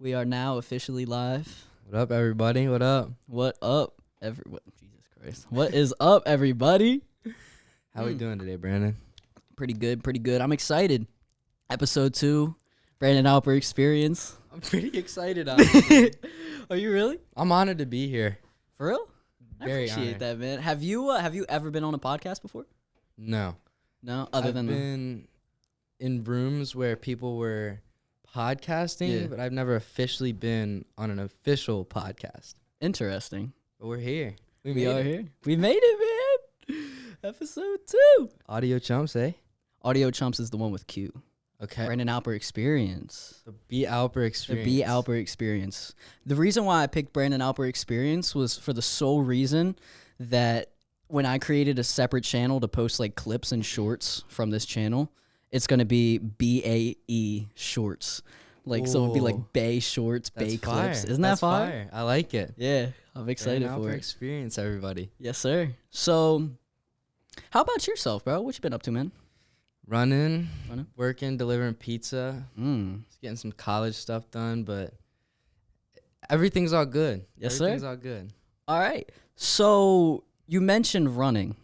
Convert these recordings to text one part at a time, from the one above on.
We are now officially live. What up, everybody? What up? What up, everyone? Jesus Christ. What is up, everybody? How we doing today, Brandon? Pretty good, pretty good. I'm excited. Episode 2, Brandon Alper Experience. I'm pretty excited, honestly. Are you really? I'm honored to be here. For real? Very I appreciate honored. that, man. Have you ever been on a podcast before? No. No, I've been in rooms where people were podcasting, Yeah. but I've never officially been on an official podcast. Interesting. But we're here. We are here. We made it, man. Episode 2. Audio chumps, eh? Audio Chumps is the one with Q. Okay. Brandon Alper Experience. The B. Alper The experience. B. Alper Experience. The reason why I picked Brandon Alper Experience was for the sole reason that when I created a separate channel to post like clips and shorts from this channel, it's going to be BAE Shorts. Like, so it'd be Ooh. like Bay Shorts, That's Bay fire. Clips. Isn't That's that fire? I like it. Yeah, I'm excited Brandon for Alper it. experience, everybody. Yes, sir. So, how about yourself, bro? What you been up to, man? Running, Running? working, delivering pizza. Mm. Just getting some college stuff done, but everything's all good. Yes, sir. Everything's all good. All right. So, you mentioned running.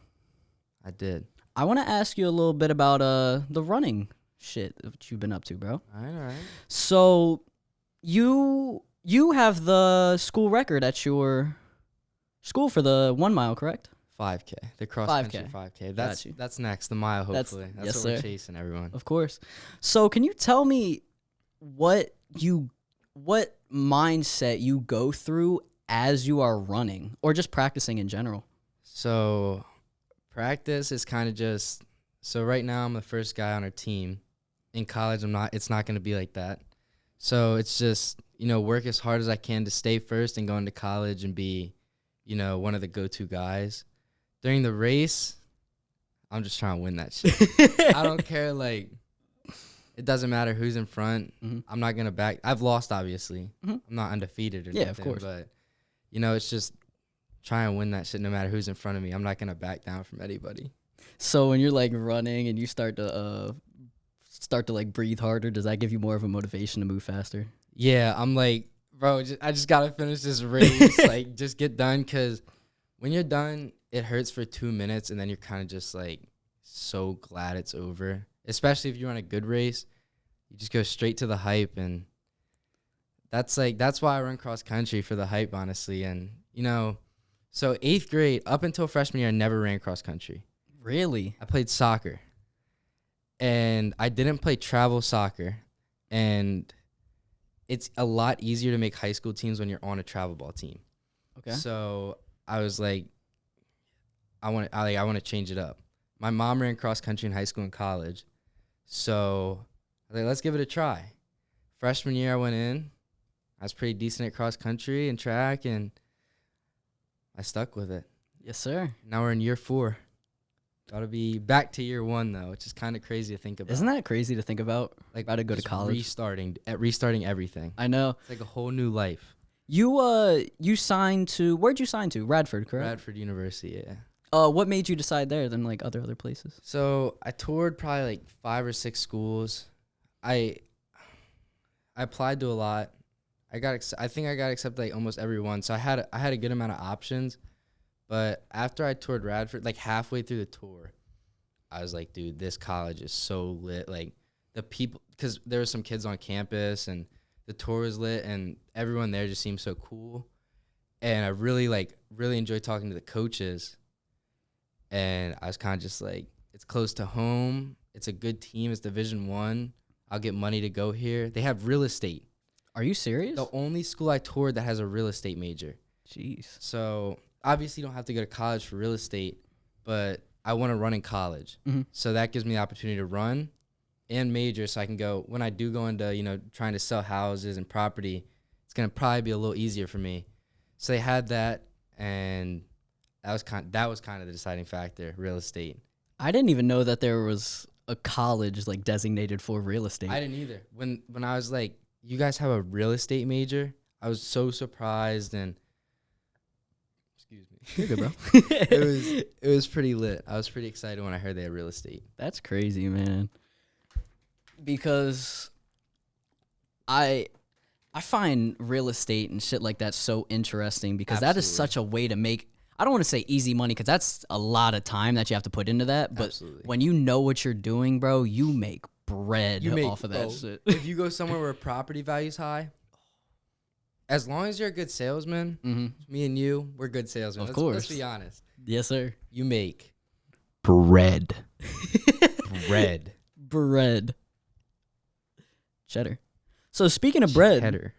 I did. I want to ask you a little bit about the running shit that you've been up to, bro. All right. So you have the school record at your school for the 1 mile, correct? 5K. The cross 5K. country 5K. Got you. That's next. The mile, That's- hopefully. That's yes, what we're sir. chasing, everyone. Of course. So can you tell me what mindset you go through as you are running or just practicing in general? So practice is kind of just, so right now I'm the first guy on our team. In college, it's not going to be like that. So it's just, work as hard as I can to stay first and go into college and be, one of the go-to guys. During the race, I'm just trying to win that shit. I don't care, it doesn't matter who's in front. Mhm. I'm not going to back. I've lost, obviously. Mhm. I'm not undefeated or Yeah, nothing. of course. But, it's just try and win that shit no matter who's in front of me. I'm not going to back down from anybody. So when you're like running and you start to like breathe harder, does that give you more of a motivation to move faster? Yeah, I'm like, bro, I just got to finish this race. Just get done, because when you're done, it hurts for 2 minutes, and then you're kind of just, so glad it's over. Especially if you run a good race. You just go straight to the hype, and that's why I run cross-country, for the hype, honestly. And, so 8th grade, up until freshman year, I never ran cross-country. Really? I played soccer, and I didn't play travel soccer, and it's a lot easier to make high school teams when you're on a travel ball team. Okay. So I was like, I want to change it up. My mom ran cross country in high school and college, so I was like, let's give it a try. Freshman year, I went in. I was pretty decent at cross country and track, and I stuck with it. Yes, sir. Now we're in year 4. Got to be back to year 1 though, which is kind of crazy to think about. Isn't that crazy to think about? About to go to just college. restarting everything. I know. It's like a whole new life. You signed to, where'd you sign to? Radford, correct? Radford University, yeah. What made you decide there than like other places? So I toured probably 5 or 6 schools. I applied to a lot. I think I got accepted almost every one. So I had a good amount of options. But after I toured Radford, halfway through the tour, I was like, dude, this college is so lit. The people, because there were some kids on campus, and the tour was lit, and everyone there just seemed so cool. And I really enjoyed talking to the coaches. And I was kind of just like, it's close to home. It's a good team. It's Division I. I'll get money to go here. They have real estate. Are you serious? The only school I toured that has a real estate major. Jeez. So obviously you don't have to go to college for real estate, but I want to run in college. Mm-hmm. So that gives me the opportunity to run and major, so I can go, when I do go into, trying to sell houses and property, it's going to probably be a little easier for me. So they had that, and that was kind of the deciding factor, real estate. I didn't even know that there was a college designated for real estate. I didn't either. When I was like, you guys have a real estate major? I was so surprised, and excuse me. You're good, bro. It was pretty lit. I was pretty excited when I heard they had real estate. That's crazy, man. Because I I find real estate and shit like that so interesting because that is Absolutely. such a way to make, I don't want to say easy money because that's a lot of time that you have to put into that. But Absolutely. when you know what you're doing, bro, you make bread off of that shit. If you go somewhere where property value's high, as long as you're a good salesman, me and you, we're good salesmen. Of course. Let's be honest. Yes, sir. You make bread. Bread. Cheddar. So speaking of bread, Cheddar.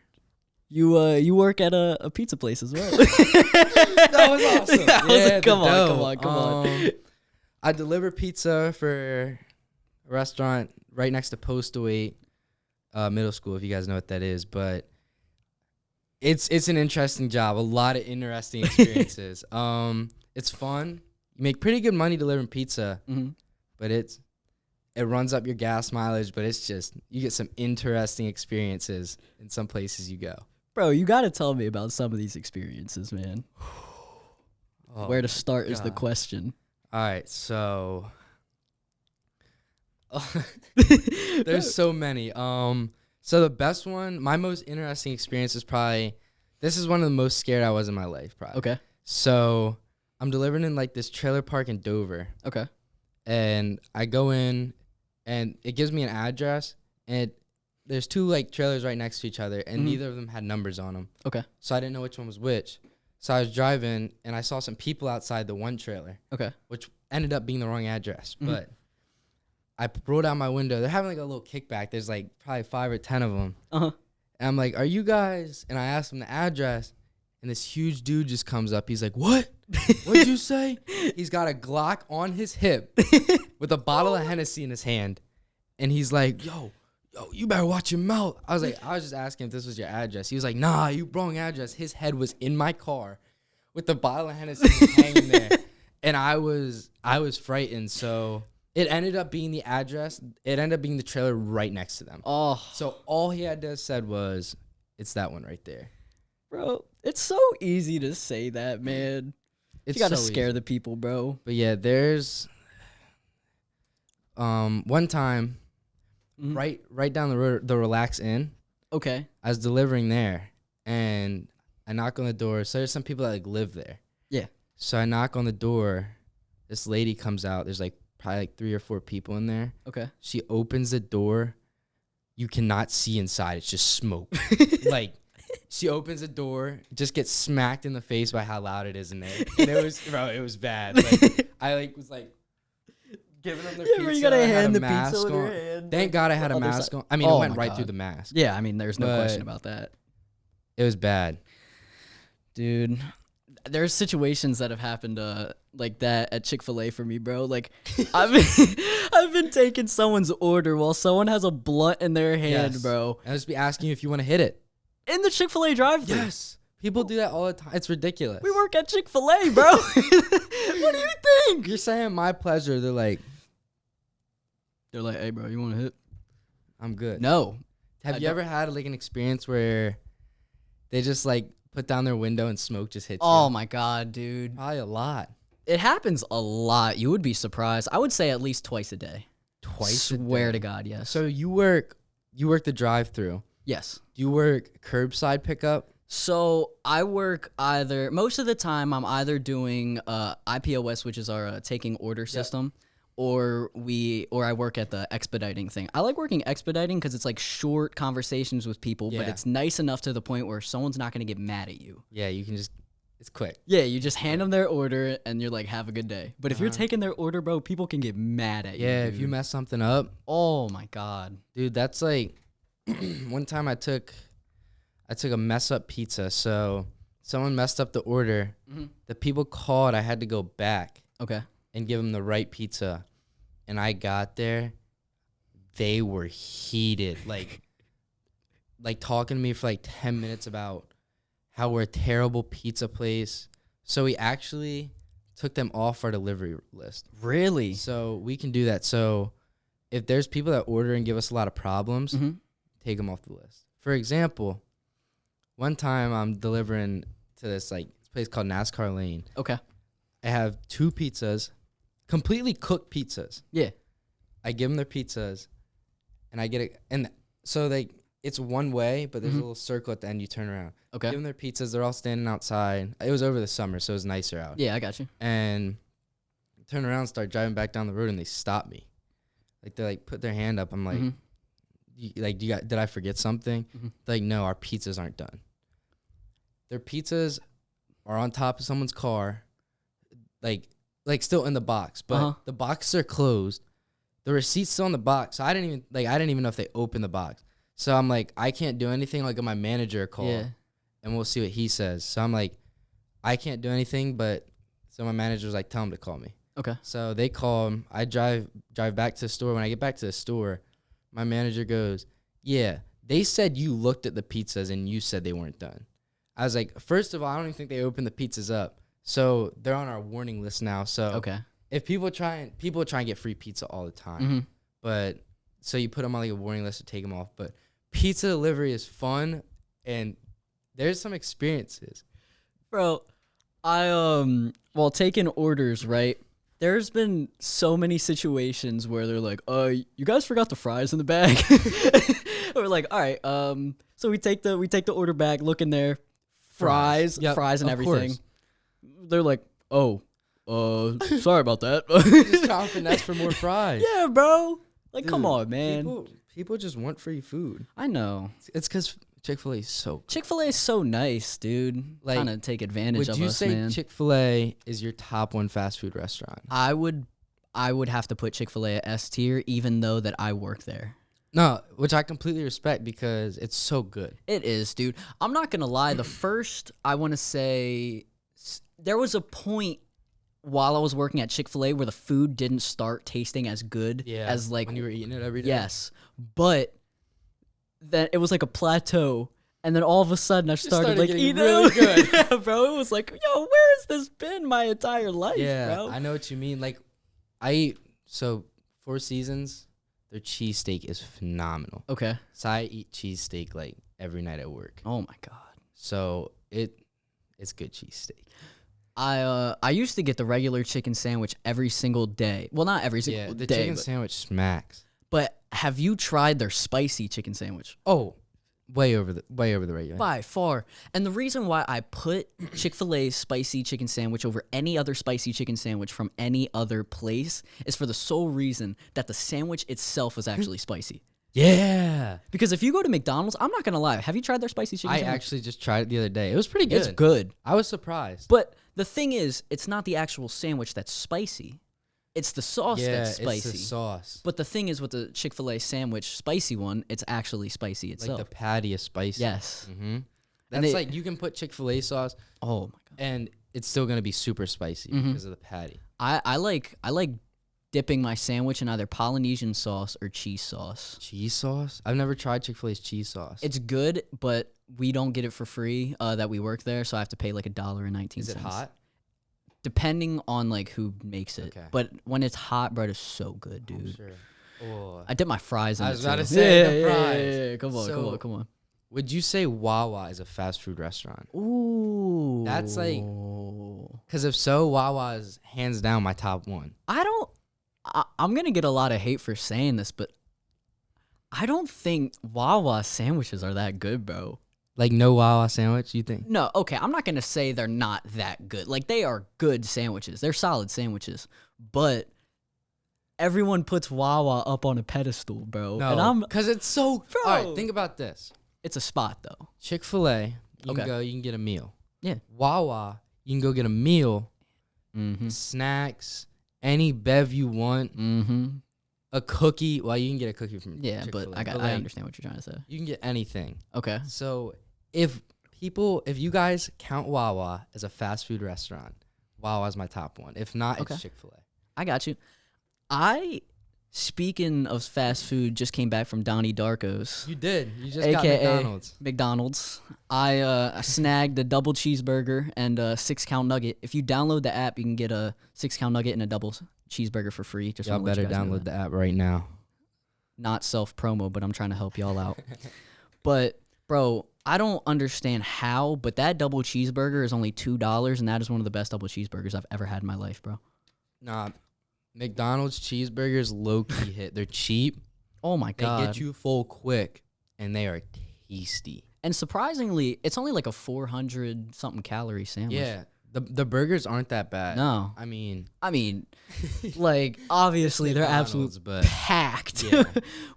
you work at a pizza place as well. That was awesome. I was like, come on. I deliver pizza for a restaurant right next to Postal 8 Middle School, if you guys know what that is. But it's an interesting job. A lot of interesting experiences. It's fun. You make pretty good money delivering pizza, but it runs up your gas mileage. But it's just, you get some interesting experiences in some places you go. Bro, you got to tell me about some of these experiences, man. Oh, Where to start is the question. All right, so there's so many. So the best one, my most interesting experience is probably, this is one of the most scared I was in my life, probably. Okay. So I'm delivering in like this trailer park in Dover. Okay. And I go in and it gives me an address, and there's two like trailers right next to each other, and neither of them had numbers on them. Okay. So I didn't know which one was which. So I was driving and I saw some people outside the one trailer. Okay. Which ended up being the wrong address. But I rolled out my window. They're having like a little kickback. There's like probably 5 or 10 of them. And I'm like, are you guys? And I asked them the address, and this huge dude just comes up. He's like, what? What'd you say? He's got a Glock on his hip with a bottle of Hennessy in his hand. And he's like, yo, you better watch your mouth. I was just asking if this was your address. He was like, nah, you wrong address. His head was in my car with the bottle of Hennessy hanging there. And I was frightened. So it ended up being the address. It ended up being the trailer right next to them. Oh. So all he had to said was, it's that one right there. Bro, it's so easy to say that, man. It's You gotta so scare easy. the people, bro. But yeah, there's one time right down the road, the Relax Inn. Okay. I was delivering there, and I knock on the door. So there's some people that like live there. Yeah. So I knock on the door. This lady comes out. There's like probably like 3 or 4 people in there. Okay. She opens the door. You cannot see inside. It's just smoke. Like, she opens the door, just gets smacked in the face by how loud it is in there. And it was bad. Like, I was giving them their pizza. You gotta I had hand a the mask pizza with your on. hand. Thank God I had a Other mask side. on. I mean, Oh it went my right God. through the mask. Yeah, I mean, there's no But- question about that. It was bad. Dude, there's situations that have happened like that at ChickFilA for me, bro. Like, I've been taking someone's order while someone has a blunt in their hand, Yes. bro. I'll just be asking you if you want to hit it. In the ChickFilA drive-thru. Yes. People do that all the time. It's ridiculous. We work at ChickFilA, bro. What do you think? You're saying my pleasure. They're like, Hey, bro, you want to hit? I'm good. No. Have you ever had like an experience where they just like put down their window and smoke just hits Oh you? my God, dude. Probably a lot. It happens a lot. You would be surprised. I would say at least twice a day. Twice a Swear day? to God, yes. So you work the drive-through. Yes. Do you work curbside pickup? So I work most of the time I'm either doing IPOS, which is our taking order system, or I work at the expediting thing. I like working expediting because it's like short conversations with people, but Yeah. it's nice enough to the point where someone's not going to get mad at you. Yeah, you can just, it's quick. Yeah, you just hand them their order and you're like, have a good day. But if you're taking their order, bro, people can get mad at you. Yeah, if dude. you mess something up, Oh my God. dude, that's like, one time I took a mess up pizza. So someone messed up the order. The people called. I had to go back Okay. and give them the right pizza. And I got there. They were heated. Like talking to me for like 10 minutes about how we're a terrible pizza place. So we actually took them off our delivery list. Really? So we can do that. So if there's people that order and give us a lot of problems, take them off the list. For example, one time I'm delivering to this place called NASCAR Lane. Okay. I have 2 pizzas, completely cooked pizzas. Yeah. I give them their pizzas, and I get it. And so it's one way, but there's a little circle at the end. You turn around. Okay. Give them their pizzas. They're all standing outside. It was over the summer, so it was nicer out. Yeah, I got you. And turn around, start driving back down the road, and they stop me. Like, they like put their hand up. I'm like, did I forget something? They're like, no, our pizzas aren't done. Their pizzas are on top of someone's car, like still in the box, but the boxes are closed. The receipt's still in the box. So I didn't even know if they opened the box. So I'm like, I can't do anything. Like, my manager a call, and we'll see what he says. So I'm like, I can't do anything, but so my manager was like, tell him to call me. Okay. So they call him. I drive back to the store. When I get back to the store, my manager goes, yeah, they said you looked at the pizzas and you said they weren't done. I was like, first of all, I don't even think they opened the pizzas up. So they're on our warning list now. So if people try and get free pizza all the time. But so you put them on like a warning list to take them off. But pizza delivery is fun, and there's some experiences. Bro, while taking orders, right? There's been so many situations where they're like, you guys forgot the fries in the bag. We're like, all right, so we take the order back, look in there, fries and everything. Course. They're like, sorry about that. Just trying to finesse for more fries. Yeah, bro. Like, Dude, come on, man. People just want free food. I know. It's because ChickFilA is so good. ChickFilA is so nice, dude. Like, trying to take advantage of us, man. Would you say ChickFilA is your top one fast food restaurant? I would have to put ChickFilA at S tier, even though that I work there. No, which I completely respect because it's so good. It is, dude. I'm not gonna lie. The first, I want to say, there was a point while I was working at ChickFilA where the food didn't start tasting as good as like when you were eating it every day. Yes, but then it was like a plateau, and then all of a sudden I started like eating really good. Yeah, bro. It was like, yo, where has this been my entire life? Yeah, bro? I know what you mean. Like, I eat Four Seasons. Their cheesesteak is phenomenal. Okay. So I eat cheesesteak like every night at work. Oh my god. So it's good cheesesteak. I used to get the regular chicken sandwich every single day. Well, not every single the day. chicken sandwich smacks. But have you tried their spicy chicken sandwich? Oh, way over the regular. By far. And the reason why I put ChickFilA's spicy chicken sandwich over any other spicy chicken sandwich from any other place is for the sole reason that the sandwich itself is actually spicy. Yeah. Because if you go to McDonald's, I'm not going to lie. Have you tried their spicy chicken sandwich? I actually just tried it the other day. It was pretty good. It's good. I was surprised. But the thing is, it's not the actual sandwich that's spicy. It's the sauce that's spicy. It's the sauce. But the thing is, with the ChickFilA sandwich, spicy one, it's actually spicy itself. Like the patty is spicy. Yes. Mm-hmm. That's like, you can put ChickFilA sauce. Oh my god. And it's still gonna be super spicy because of the patty. I like dipping my sandwich in either Polynesian sauce or cheese sauce. Cheese sauce? I've never tried ChickFilA's cheese sauce. It's good, but we don't get it for free that we work there, so I have to pay like $1.19. Is it hot? Depending on like who makes it. Okay. But when it's hot, bread is so good, dude. I'm sure. Oh. I dip my fries in it. I was about too. to say the Yeah, fries. Come on. Would you say Wawa is a fast food restaurant? Ooh. That's like, because if so, Wawa is hands down my top one. I'm going to get a lot of hate for saying this, but I don't think Wawa sandwiches are that good, bro. Like no Wawa sandwich, you think? No, okay, I'm not going to say they're not that good. Like, they are good sandwiches. They're solid sandwiches. But everyone puts Wawa up on a pedestal, bro. No, because it's so... Bro. All right, think about this. It's a spot, though. ChickFilA, you can go, you can get a meal. Yeah. Wawa, you can go get a meal, Mm-hmm. snacks, any bev you want, Mm-hmm. a cookie. Well, you can get a cookie from Yeah, ChickFilA, but I understand what you're trying to say. You can get anything. Okay. So if you guys count Wawa as a fast food restaurant, Wawa's my top one. If not, it's ChickFilA. I got you. Speaking of fast food, just came back from Donnie Darko's. You did. You just AKA got McDonald's. McDonald's. I snagged a double cheeseburger and a 6-count nugget. If you download the app, you can get a 6-count nugget and a double cheeseburger for free. Just Y'all better download the app right now. Not self-promo, but I'm trying to help y'all out. But, bro, I don't understand how, but that double cheeseburger is only $2, and that is one of the best double cheeseburgers I've ever had in my life, bro. Nah, McDonald's cheeseburgers low-key hit. They're cheap. Oh, my God. They get you full quick. and they are tasty. And surprisingly, it's only like a 400 something calorie sandwich. Yeah, the burgers aren't that bad. No. I mean, like obviously they're McDonald's, absolutely but packed yeah.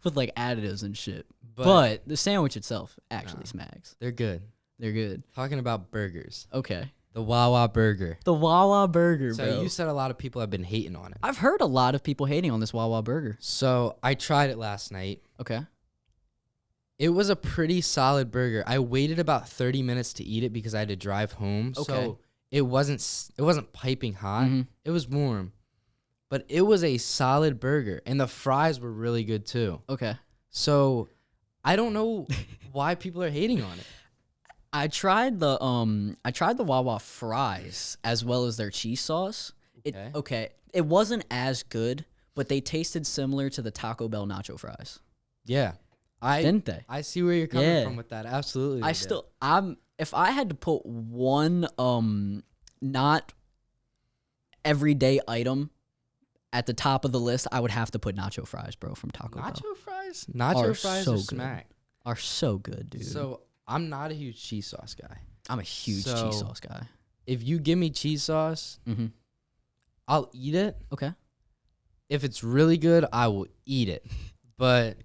with like additives and shit. But the sandwich itself actually smacks. They're good. They're good. Talking about burgers. Okay. The Wawa burger. The Wawa burger, So bro. you said a lot of people have been hating on it. I've heard a lot of people hating on this Wawa burger. So I tried it last night. Okay. It was a pretty solid burger. I waited about 30 minutes to eat it because I had to drive home. Okay. So it wasn't piping hot. Mm-hmm. It was warm. But it was a solid burger, and the fries were really good too. Okay. So I don't know why people are hating on it. I tried the Wawa fries as well as their cheese sauce. It wasn't as good, but they tasted similar to the Taco Bell nacho fries. Yeah. Didn't they? I see where you're coming from with that. Absolutely. If I had to put one not everyday item at the top of the list, I would have to put nacho fries, bro, from Taco Bell. Nacho fries? Nacho fries so are good. smack. Are so good, dude. So I'm not a huge cheese sauce guy. I'm a huge cheese sauce guy. If you give me cheese sauce, I'll eat it. Okay. If it's really good, I will eat it. But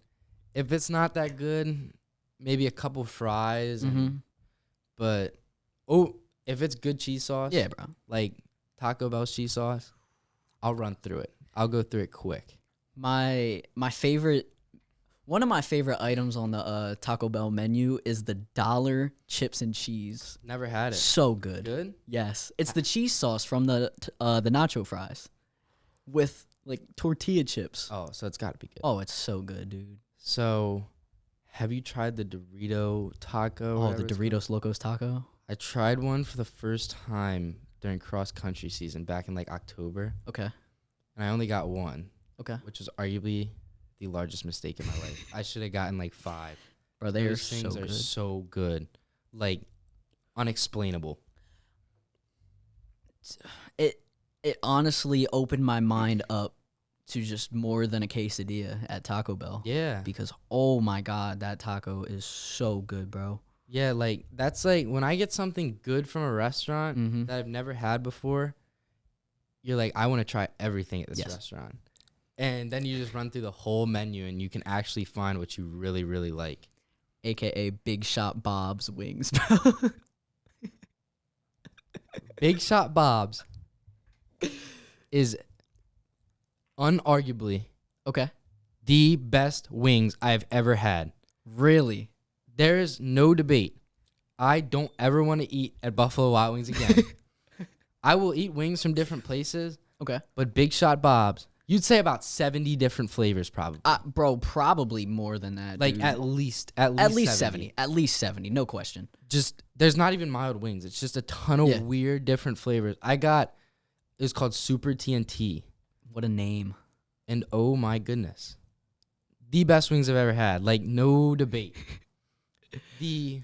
if it's not that good, maybe a couple fries. But if it's good cheese sauce, Yeah, bro. like Taco Bell's cheese sauce, I'll run through it. I'll go through it quick. One of my favorite items on the Taco Bell menu is the $1 chips and cheese. Never had it. So good. Good? Yes, it's the cheese sauce from the nacho fries with like tortilla chips. Oh, so it's got to be good. Oh, it's so good, dude. So, have you tried the Dorito taco? Oh, the Doritos Locos taco. I tried one for the first time during cross country season back in like October, Okay. and I only got one. Okay. Which was arguably the largest mistake in my life. I should have gotten like 5. Bro, they are Those so things good. are so good, like unexplainable. It honestly opened my mind up to just more than a quesadilla at Taco Bell. Yeah, Because oh my god, that taco is so good, bro. yeah. Like that's like when I get something good from a restaurant that I've never had before. You're like, I want to try everything at this restaurant, and then you just run through the whole menu, and you can actually find what you really, really like. AKA Big Shot Bob's wings, bro. Big Shot Bob's is unarguably Okay. the best wings I've ever had. Really? There is no debate. I don't ever want to eat at Buffalo Wild Wings again. I will eat wings from different places, Okay. but Big Shot Bob's, you'd say about 70 different flavors probably. Bro, probably more than that. Like dude. at least 70. At least 70, no question. Just there's not even mild wings. It's just a ton of weird different flavors. It's called Super TNT. What a name. And oh my goodness. The best wings I've ever had. Like no debate. The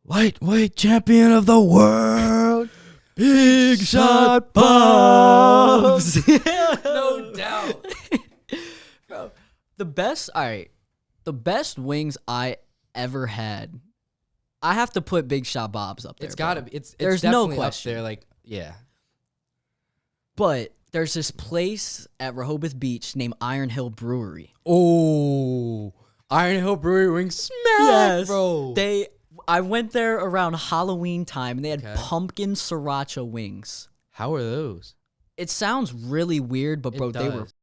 lightweight champion of the world. Big Shot Bob's. No doubt. Bro, the best wings I ever had. I have to put Big Shot Bob's up there. It's got to be. There's no no question. Up there, like, yeah. But there's this place at Rehoboth Beach named Iron Hill Brewery. Oh, Iron Hill Brewery wings smack, bro. I went there around Halloween time, and they had Okay. pumpkin sriracha wings. How are those? It sounds really weird, but It bro, they were does.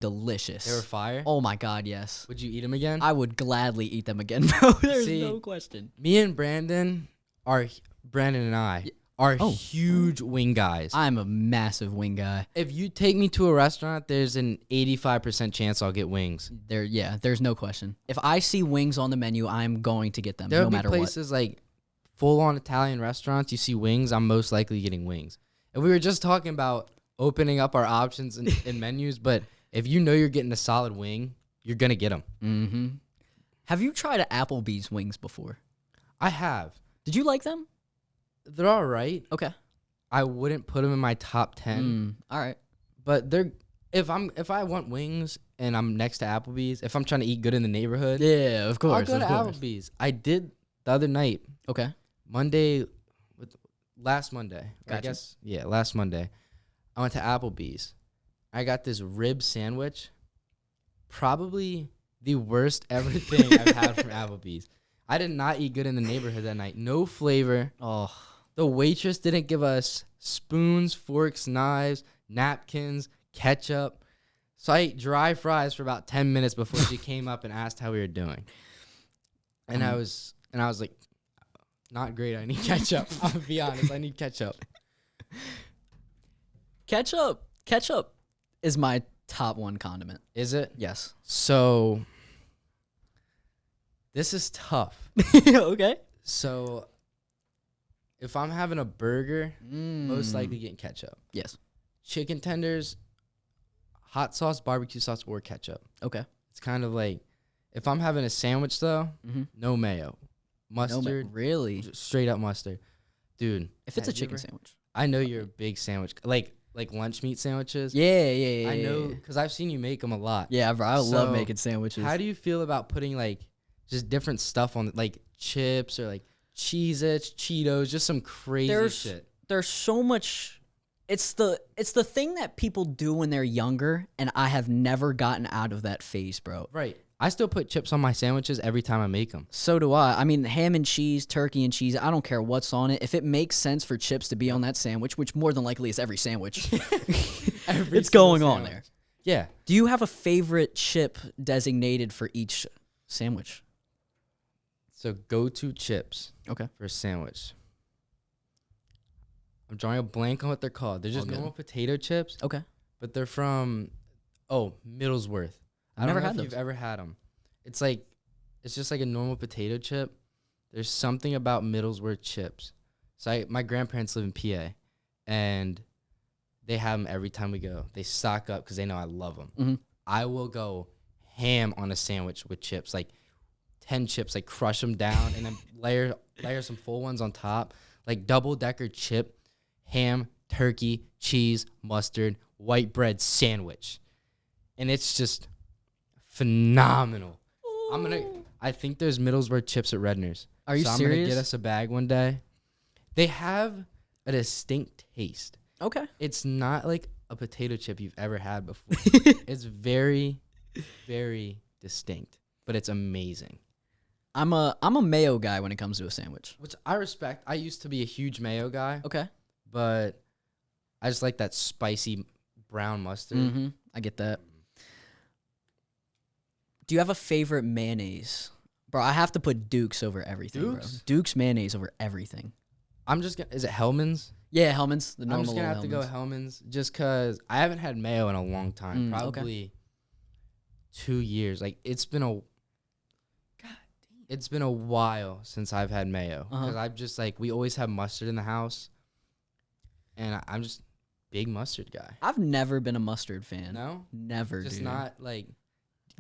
delicious. They were fire. Oh my god, yes. Would you eat them again? I would gladly eat them again, bro. There's See, no question. Me and Brandon and I are huge wing guys. I'm a massive wing guy. If you take me to a restaurant, there's an 85% chance I'll get wings. There's no question. If I see wings on the menu, I'm going to get them, There'll no be matter what. places like full-on Italian restaurants, you see wings, I'm most likely getting wings. And we were just talking about opening up our options in menus, but if you know you're getting a solid wing, you're going to get them. Mm-hmm. Have you tried an Applebee's wings before? I have. Did you like them? They're all right. Okay. I wouldn't put them in my top 10, All right. but if I want wings and I'm next to Applebee's, if I'm trying to eat good in the neighborhood, Yeah, of course. I'll go to Applebee's. I did the other night, Okay. last Monday. Gotcha. I guess, yeah, last Monday. I went to Applebee's. I got this rib sandwich. Probably the worst ever thing I've had from Applebee's. I did not eat good in the neighborhood that night. No flavor. Oh, The waitress didn't give us spoons, forks, knives, napkins, ketchup. So I ate dry fries for about 10 minutes before she came up and asked how we were doing. And I was like, not great. I need ketchup. I'm gonna be honest. I need ketchup. ketchup is my top one condiment. Is it? Yes. So this is tough. Okay. So if I'm having a burger, most likely getting ketchup. Yes. Chicken tenders, hot sauce, barbecue sauce, or ketchup. Okay. It's kind of like, if I'm having a sandwich though, no mayo. Mustard. Really? Just straight up mustard. Dude. If it's a have you chicken ever- sandwich. I know you're a big sandwich, like lunch meat sandwiches. Yeah. I know, because I've seen you make them a lot. Yeah, bro. I love So, making sandwiches. How do you feel about putting like just different stuff on, like chips or like Cheez-Its, Cheetos, just some crazy shit? There's so much. It's the thing that people do when they're younger, and I have never gotten out of that phase, bro. Right. I still put chips on my sandwiches every time I make them. So do I. I mean, ham and cheese, turkey and cheese, I don't care what's on it. If it makes sense for chips to be on that sandwich, which more than likely is every sandwich, it's going on there. Yeah. Do you have a favorite chip designated for each sandwich? So go-to chips Okay. for a sandwich. I'm drawing a blank on what they're called. They're just All good. normal potato chips, Okay. but they're from, Middlesworth. I've never I don't know had if those. you've ever had them. It's just like a normal potato chip. There's something about Middlesworth chips. So my grandparents live in PA, and they have them every time we go. They stock up because they know I love them. Mhm. I will go ham on a sandwich with chips, like 10 chips, like crush them down and then layer some full ones on top, like double-decker chip, ham, turkey, cheese, mustard, white bread sandwich. And it's just phenomenal. I think there's Middlesworth chips at Redner's. Are you I'm serious? gonna get us a bag one day. They have a distinct taste. Okay. It's not like a potato chip you've ever had before. It's very, very distinct, but it's amazing. I'm a mayo guy when it comes to a sandwich. Which I respect. I used to be a huge mayo guy, Okay. but I just like that spicy brown mustard. Mm-hmm. I get that. Do you have a favorite mayonnaise? Bro, I have to put Duke's over everything, Duke's? bro. Duke's mayonnaise over everything. I'm just gonna. Is it Hellman's? Yeah, Hellman's. The normal I'm just gonna little have to go Hellmann's. Hellman's just because I haven't had mayo in a long time. Okay. Probably 2 years. Like it's been a while since I've had mayo because I've just like we always have mustard in the house, and I'm just big mustard guy. I've never been a mustard fan. No, Never, just dude. not like.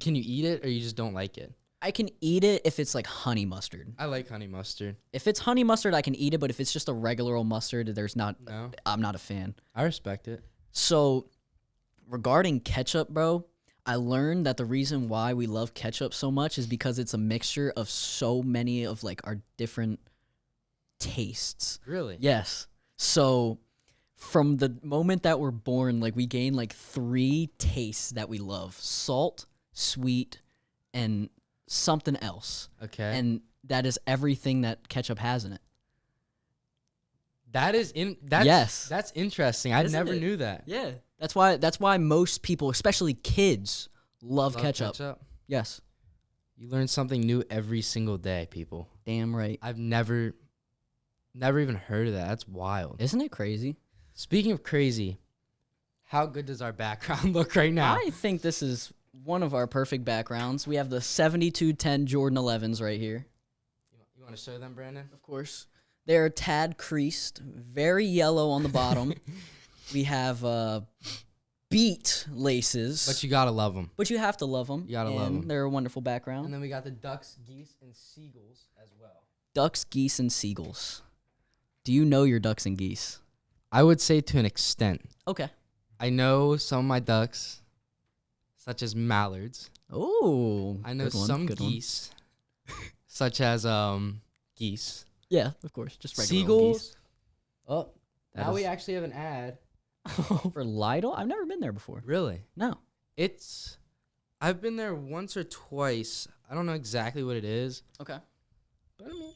Can you eat it or you just don't like it? I can eat it if it's like honey mustard. I like honey mustard. If it's honey mustard, I can eat it, but if it's just a regular old mustard, No, I'm not a fan. I respect it. So, regarding ketchup, bro, I learned that the reason why we love ketchup so much is because it's a mixture of so many of like our different tastes. Really? Yes. So, from the moment that we're born, like we gain like 3 tastes that we love: salt, sweet, and something else. Okay. And that is everything that ketchup has in it. That's Yes. That's interesting. I Isn't never it? knew that. Yeah. That's why most people, especially kids, love ketchup. Yes. You learn something new every single day, people. Damn right. I've never even heard of that. That's wild. Isn't it crazy? Speaking of crazy, how good does our background look right now? I think this is one of our perfect backgrounds. We have the 7210 Jordan 11s right here. You want to show them, Brandon? Of course. They're tad creased, very yellow on the bottom. We have beat laces. But you gotta love them. But you have to love them. You gotta love 'em. They're a wonderful background. And then we got the ducks, geese, and seagulls as well. Ducks, geese, and seagulls. Do you know your ducks and geese? I would say to an extent. Okay. I know some of my ducks. such as mallards. Oh, I know some geese, such as geese. Yeah, of course, just regular Seagulls. geese. Oh, That now is- we actually have an ad. For Lidl? I've never been there before. Really? No. I've been there once or twice. I don't know exactly what it is, Okay. but I mean,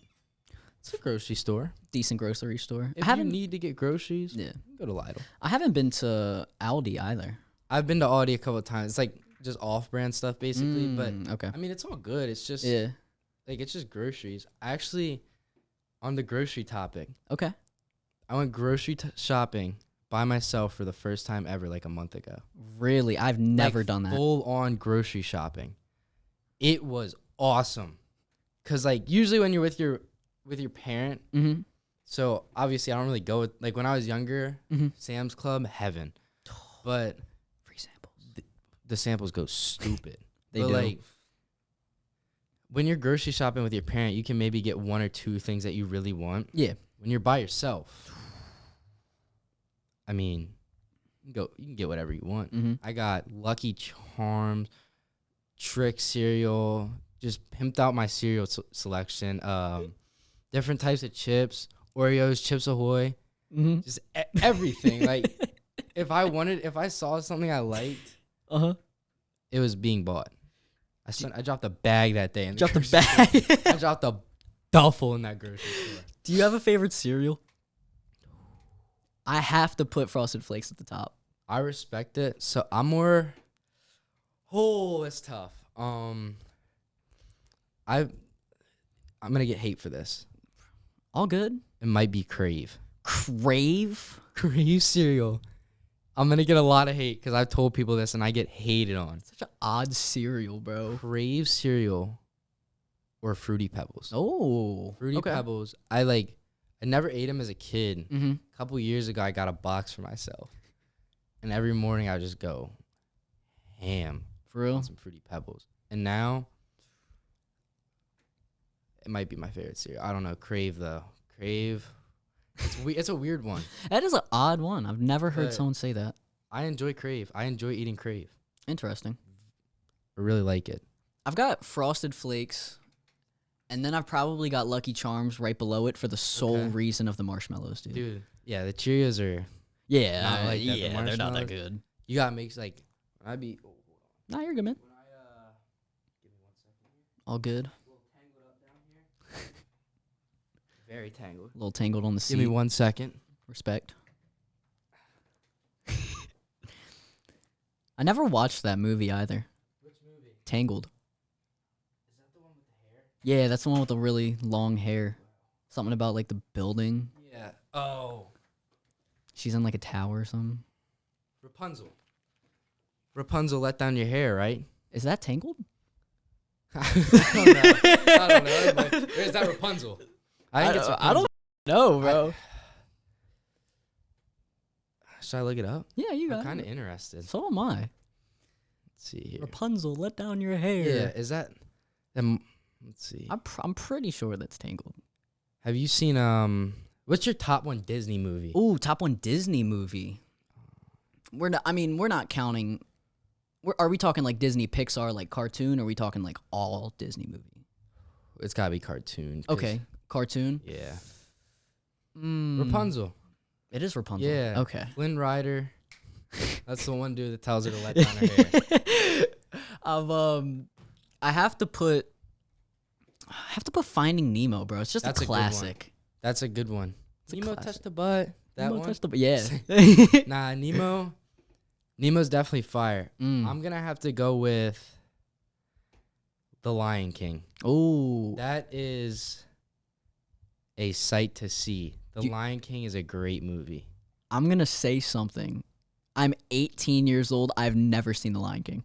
it's a grocery store. Decent grocery store. If you need to get groceries, Yeah. go to Lidl. I haven't been to Aldi either. I've been to Aldi a couple of times. It's like just off-brand stuff, basically. But Okay. I mean, it's all good. It's just Yeah. like it's just groceries. Actually, on the grocery topic, Okay. I went grocery shopping by myself for the first time ever, like a month ago. Really? I've never Like, done that. Full-on grocery shopping. It was awesome. Cause like usually when you're with your parent, Mm-hmm. so obviously I don't really go with, like when I was younger, Mm-hmm. Sam's Club, heaven. But Free samples. the samples go stupid. They But do. like when you're grocery shopping with your parent, you can maybe get one or two things that you really want. Yeah. When you're by yourself, I mean, you can get whatever you want. Mm-hmm. I got Lucky Charms, Trick cereal, just pimped out my cereal selection. Different types of chips, Oreos, Chips Ahoy, Mm-hmm. just everything. Like if I saw something I liked, Uh-huh. it was being bought. I dropped a bag that day. Drop the grocery store. bag. I dropped a duffel in that grocery store. Do you have a favorite cereal? I have to put Frosted Flakes at the top. I respect it. So I'm more. Oh, it's tough. I'm gonna get hate for this. All good. It might be Crave. Crave? Crave cereal. I'm gonna get a lot of hate because I've told people this and I get hated on. Such an odd cereal, bro. Crave cereal or Fruity Pebbles. Oh. Fruity Pebbles. I never ate them as a kid. Mm-hmm. A couple years ago, I got a box for myself, and every morning I would just go ham For real? on some Fruity Pebbles. And now it might be my favorite cereal. I don't know. Crave though. Crave. It's a weird one. That is an odd one. I've never heard But- someone say that. I enjoy Crave. I enjoy eating Crave. Interesting. I really like it. I've got Frosted Flakes, and then I've probably got Lucky Charms right below it for the sole Okay. reason of the marshmallows, dude. Dude, yeah, the Cheerios are. Yeah, Not like that, the yeah, they're not that marshmallows. good. You gotta make like. I'd be. Nah, you're good, man. When give me 1 second here. All good. A little tangled up down here. Very tangled. A little tangled on the seat. Give me 1 second. Respect. I never watched that movie either. Which movie? Tangled. Is that the one with the hair? Yeah, that's the one with the really long hair. Something about like the building. Yeah. Oh. She's in like a tower or something. Rapunzel. Rapunzel let down your hair, right? Is that Tangled? I don't know. But where's that Rapunzel? I think it's Rapunzel. know, bro. Should I look it up? Yeah, you I'm got kind of it. interested. So am I. Let's see here. Rapunzel, let down your hair. Yeah, is that them? Let's see. I'm pretty sure that's Tangled. Have you seen what's your top one Disney movie? Ooh, top one Disney movie. We're not counting. Are we talking like Disney Pixar, like cartoon, or are we talking like all Disney movie? It's gotta be cartoon. 'cause- Okay, cartoon. Yeah. Mm, Rapunzel. It is Rapunzel. Yeah. Okay. Flynn Rider. That's the one dude that tells her to let down her hair. I have to put Finding Nemo, bro. It's just That's a a good one. classic. That's a good one. It's a Nemo classic. touched the butt. That Nemo one. touched the- yeah. Nah, Nemo's definitely fire. Mm. I'm gonna have to go with The Lion King. Ooh. That is a sight to see. The Lion King is a great movie. I'm gonna say something. I'm 18 years old. I've never seen The Lion King.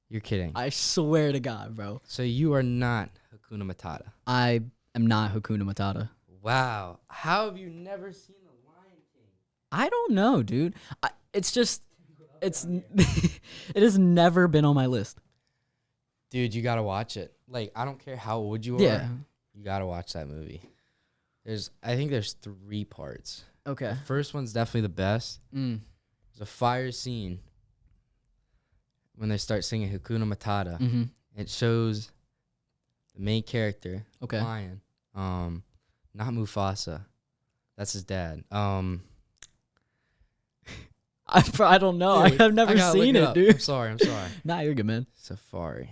You're kidding. I swear to God, bro. So you are not Hakuna Matata. I am not Hakuna Matata. Wow. How have you never seen The Lion King? I don't know, dude. It has never been on my list. Dude, you gotta watch it. Like, I don't care how old you are. Yeah. You gotta watch that movie. I think there's 3 parts. Okay. The first one's definitely the best. Mm. There's a fire scene when they start singing Hakuna Matata, Mm-hmm. it shows the main character, Okay. lion, not Mufasa, that's his dad. I don't know. Dude, I have never I gotta seen look it, up. dude. I'm sorry. Nah, you're good, man. Safari.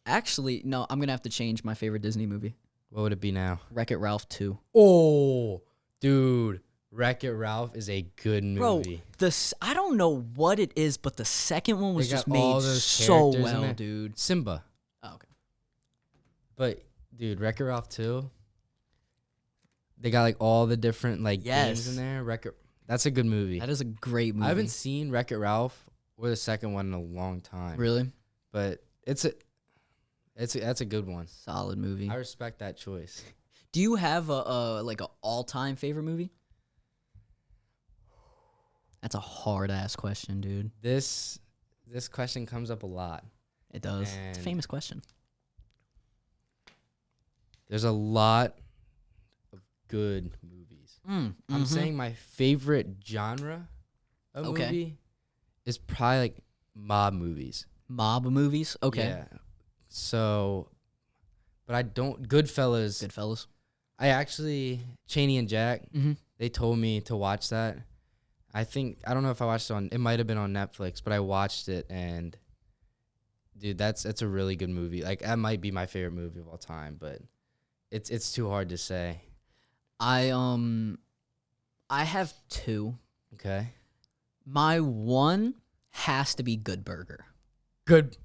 Actually, no, I'm gonna have to change my favorite Disney movie. What would it be now? Wreck-It Ralph 2. Oh, dude, Wreck-It Ralph is a good movie. Bro, I don't know what it is, but the second one was They got just made all those so characters in well, it. dude. Simba. Oh, okay. But dude, Wreck-It Ralph 2, they got like all the different like games in there. That's a good movie. That is a great movie. I haven't seen Wreck-It Ralph or the second one in a long time. Really? But that's a good one. Solid movie. I respect that choice. Do you have a all-time favorite movie? That's a hard-ass question, dude. This question comes up a lot. It does. It's a And famous question. there's a lot of good movies. I'm saying my favorite genre of movie is probably like mob movies. Mob movies? Okay. Yeah. So, but I don't. Goodfellas. Goodfellas. I actually, Chaney and Jack, Mm-hmm. they told me to watch that. I don't know if I watched it might have been on Netflix, but I watched it and, dude, that's a really good movie. Like, that might be my favorite movie of all time, but it's too hard to say. I have two. Okay. My one has to be Good Burger. Good.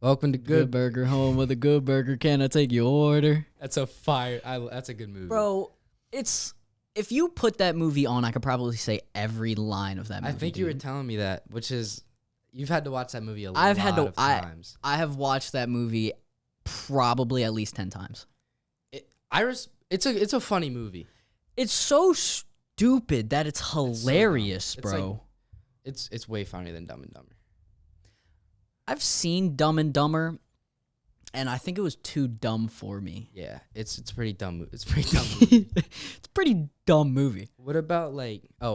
Welcome to Good Burger, home with a good burger. Can I take your order? That's a fire. That's a good movie. Bro, if you put that movie on, I could probably say every line of that movie. I think you were telling me that, which is, you've had to watch that movie a lot of times. I have watched that movie probably at least 10 times. It's a funny movie. It's so stupid that it's hilarious, so dumb. bro. It's way funnier than Dumb and Dumber. I've seen Dumb and Dumber, and I think it was too dumb for me. Yeah, it's pretty dumb. It's a pretty dumb movie. It's a pretty dumb movie. What about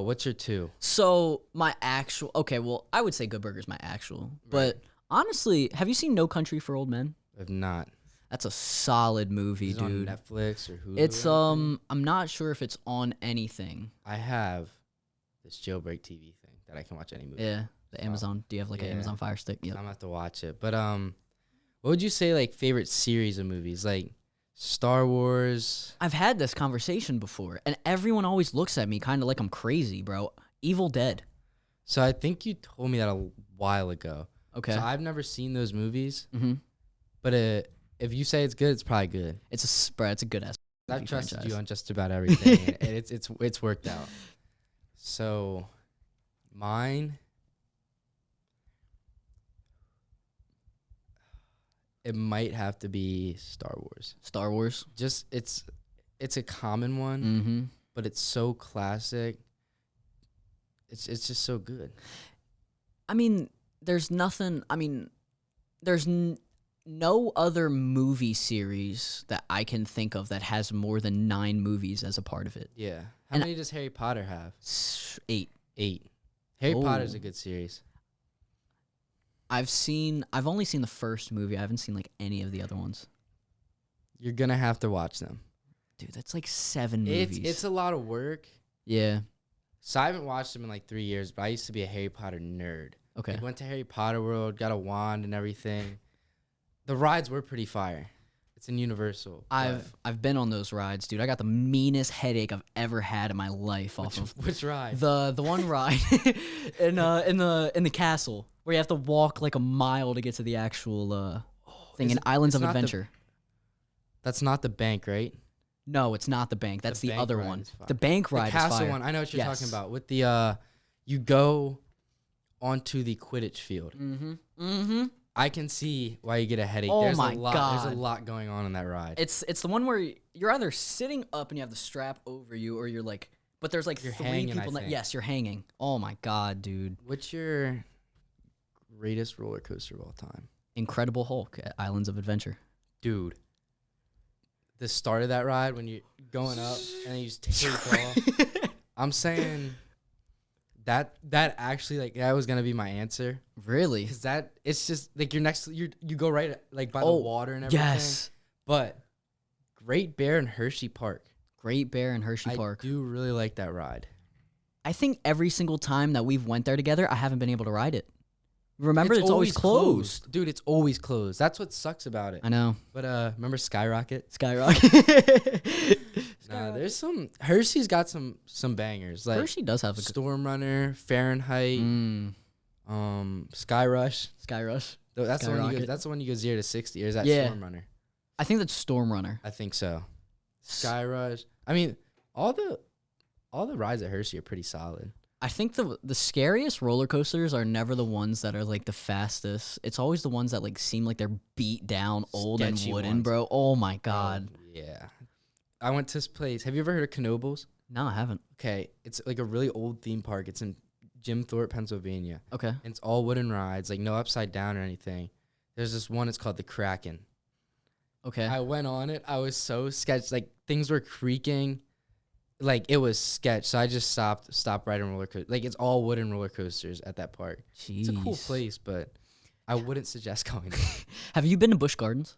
what's your two? So I would say Good Burger's my actual. But honestly, have you seen No Country for Old Men? If not, That's a solid movie, is it dude. on Netflix or Hulu? It's or anything? I'm not sure if it's on anything. I have this jailbreak TV thing that I can watch any movie. Yeah, the Amazon. Do you have an Amazon Fire Stick? So Yeah. I'm gonna have to watch it. But what would you say favorite series of movies? Like Star Wars. I've had this conversation before, and everyone always looks at me kind of like I'm crazy, bro. Evil Dead. So I think you told me that a while ago. Okay. So I've never seen those movies, Mm-hmm. but if you say it's good, it's probably good. It's a good ass. I've movie trusted franchise. you on just about everything, and it's worked out. So, mine, it might have to be Star Wars. Star Wars. Just it's a common one, Mm-hmm. but it's so classic. It's just so good. I mean, there's nothing. I mean, there's no other movie series that I can think of that has more than 9 movies as a part of it. Yeah. How And many does Harry Potter have? 8. 8. Harry Potter's Oh. a good series. I've only seen the first movie. I haven't seen any of the other ones. You're gonna have to watch them. Dude, that's 7 movies. It's a lot of work. Yeah. So I haven't watched them in 3 years, but I used to be a Harry Potter nerd. Okay. I went to Harry Potter World, got a wand and everything. The rides were pretty fire. It's in Universal. I've been on those rides, dude. I got the meanest headache I've ever had in my life off of Which ride? the one ride in the castle where you have to walk a mile to get to the actual thing in Islands of Adventure. That's not the bank, right? No, it's not the bank. That's the bank other ride one. is fire. The bank The ride is castle fire. one. I know what you're Yes. talking about. With the you go onto the Quidditch field. Mm-hmm. Mm-hmm. I can see why you get a headache. Oh There's my a lot. God. There's a lot going on in that ride. It's the one where you're either sitting up and you have the strap over you, or you're but there's You're 3 hanging, I people. think. Yes, you're hanging. Oh my God, dude! What's your greatest roller coaster of all time? Incredible Hulk at Islands of Adventure. Dude, the start of that ride when you're going up and then you just take off. I'm saying That actually, like, that was gonna be my answer. Really? Because it's just like you go right like by the water and everything. Yes. But Great Bear and Hershey Park. Great Bear and Hershey Park. I do really like that ride. I think every single time that we've went there together, I haven't been able to ride it. Remember, it's always closed. Dude, it's always closed. That's what sucks about it. I know. But remember Skyrocket? Skyrocket. Nah, there's Hershey's got some bangers. Like Hershey does have a Storm Runner, Fahrenheit, Sky Rush. Sky Rush. That's the one you go 0 to 60, or is that Storm Runner? I think that's Storm Runner. I think so. Sky Rush. I mean, all the rides at Hershey are pretty solid. I think the scariest roller coasters are never the ones that are like the fastest. It's always the ones that like seem like they're beat down, old Sketchy and wooden, ones. bro. Oh my god. Yeah. I went to this place. Have you ever heard of Knoebels? No, I haven't. Okay, it's like a really old theme park. It's in Jim Thorpe, Pennsylvania. Okay. And it's all wooden rides, like no upside down or anything. There's this one. It's called the Kraken. Okay. I went on it. I was so sketched. Like things were creaking. Like it was sketch. So I just stopped riding roller coasters. Like it's all wooden roller coasters at that park. Jeez. It's a cool place, but I wouldn't suggest going there. Have you been to Busch Gardens?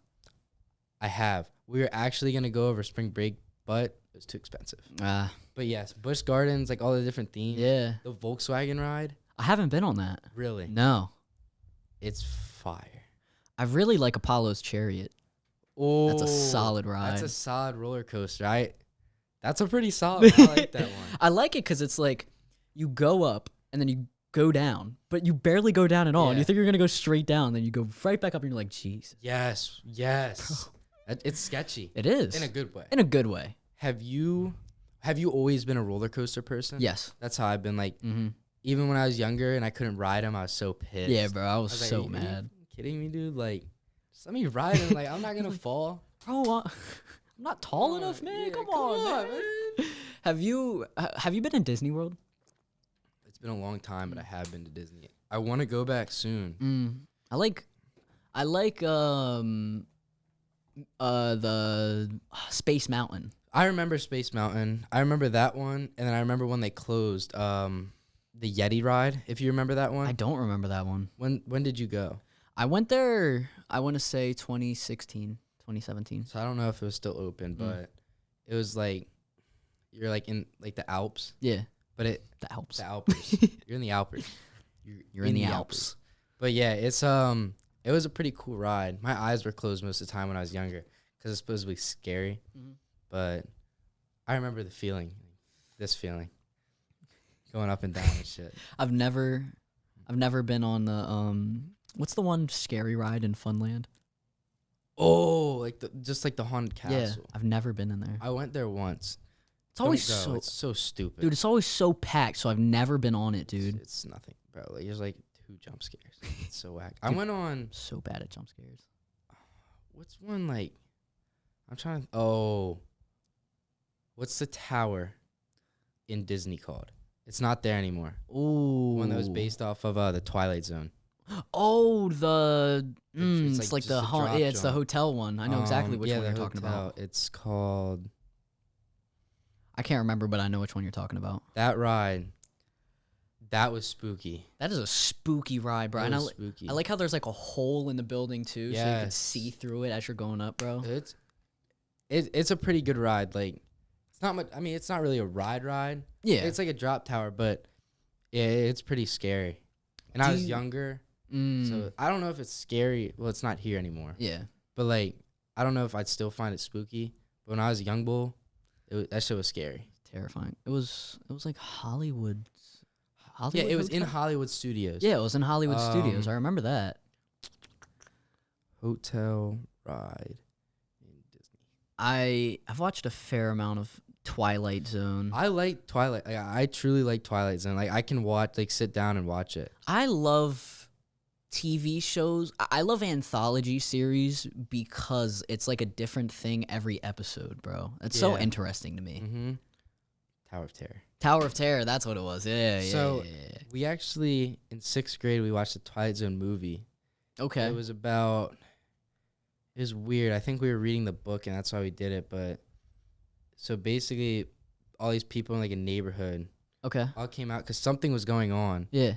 I have. We were actually gonna go over spring break, but it was too expensive. But yes, Busch Gardens, like all the different themes. Yeah. The Volkswagen ride. I haven't been on that. Really? No. It's fire. I really like Apollo's Chariot. Oh, That's a solid ride. That's a solid roller coaster. That's a pretty solid. I like that one. I like it because it's like you go up and then you go down, but you barely go down at all. And you think you're gonna go straight down, then you go right back up, and you're like, "Jesus." Yes. It's sketchy. It is in a good way. In a good way. Have you always been a roller coaster person? Yes. That's how I've been. Like, even when I was younger and I couldn't ride them, I was so pissed. Yeah, bro, I was like, so are mad. you kidding me, dude? Like, just let me ride them. Like, I'm not gonna fall. Bro, I'm not tall enough, man. Come on, man. Have you been in Disney World? It's been a long time, but I have been to Disney. I want to go back soon. I like the Space Mountain. I remember Space Mountain. I remember that one, and then I remember when they closed the Yeti ride. If you remember that one, I don't remember that one. When did you go? I went there. I want to say 2016, 2017. So I don't know if it was still open, but it was like you're like in like the Alps. Yeah, but the Alps. The Alpers. You're in the Alpers. You're in the Alps. But yeah, it was a pretty cool ride. My eyes were closed most of the time when I was younger because it's supposed to be scary. But I remember the feeling, this feeling, going up and down and shit. I've never been on the what's the one scary ride in Funland? Oh, like just like the haunted castle. Yeah, I've never been in there. I went there once. It's always it's so stupid, dude. It's always so packed. So I've never been on it, dude. It's nothing, bro. Like there's like 2 jump scares. It's so whack. Dude, I went on. So bad at jump scares. What's one like? I'm trying to. Oh. What's the tower in Disney called? It's not there anymore. Ooh. One that was based off of the Twilight Zone. Oh, it's like the it's the hotel one. I know exactly which one you're talking about. It's called. I can't remember, but I know which one you're talking about. That ride. That was spooky. That is a spooky ride, bro. And spooky. I like how there's like a hole in the building too, so you can see through it as you're going up, bro. It's a pretty good ride. Like. It's not much. I mean, it's not really a ride. Yeah, it's like a drop tower, but it's pretty scary. And I was younger, so I don't know if it's scary. Well, it's not here anymore. Yeah, but like, I don't know if I'd still find it spooky. But when I was a young bull, that shit was scary, terrifying. It was like Hollywood. Yeah, it was in Hollywood Studios. Yeah, it was in Hollywood Studios. I remember that. Hotel ride in Disney. I've watched a fair amount of Twilight Zone. I like Twilight. Like, I truly like Twilight Zone. Like I can sit down and watch it. I love TV shows. I love anthology series because it's like a different thing every episode, bro. It's so interesting to me. Tower of Terror. Tower of Terror. That's what it was. Yeah. So we actually in 6th grade we watched the Twilight Zone movie. Okay. It was weird. I think we were reading the book and that's why we did it, but so basically all these people in like a neighborhood Okay. all came out because something was going on, Yeah.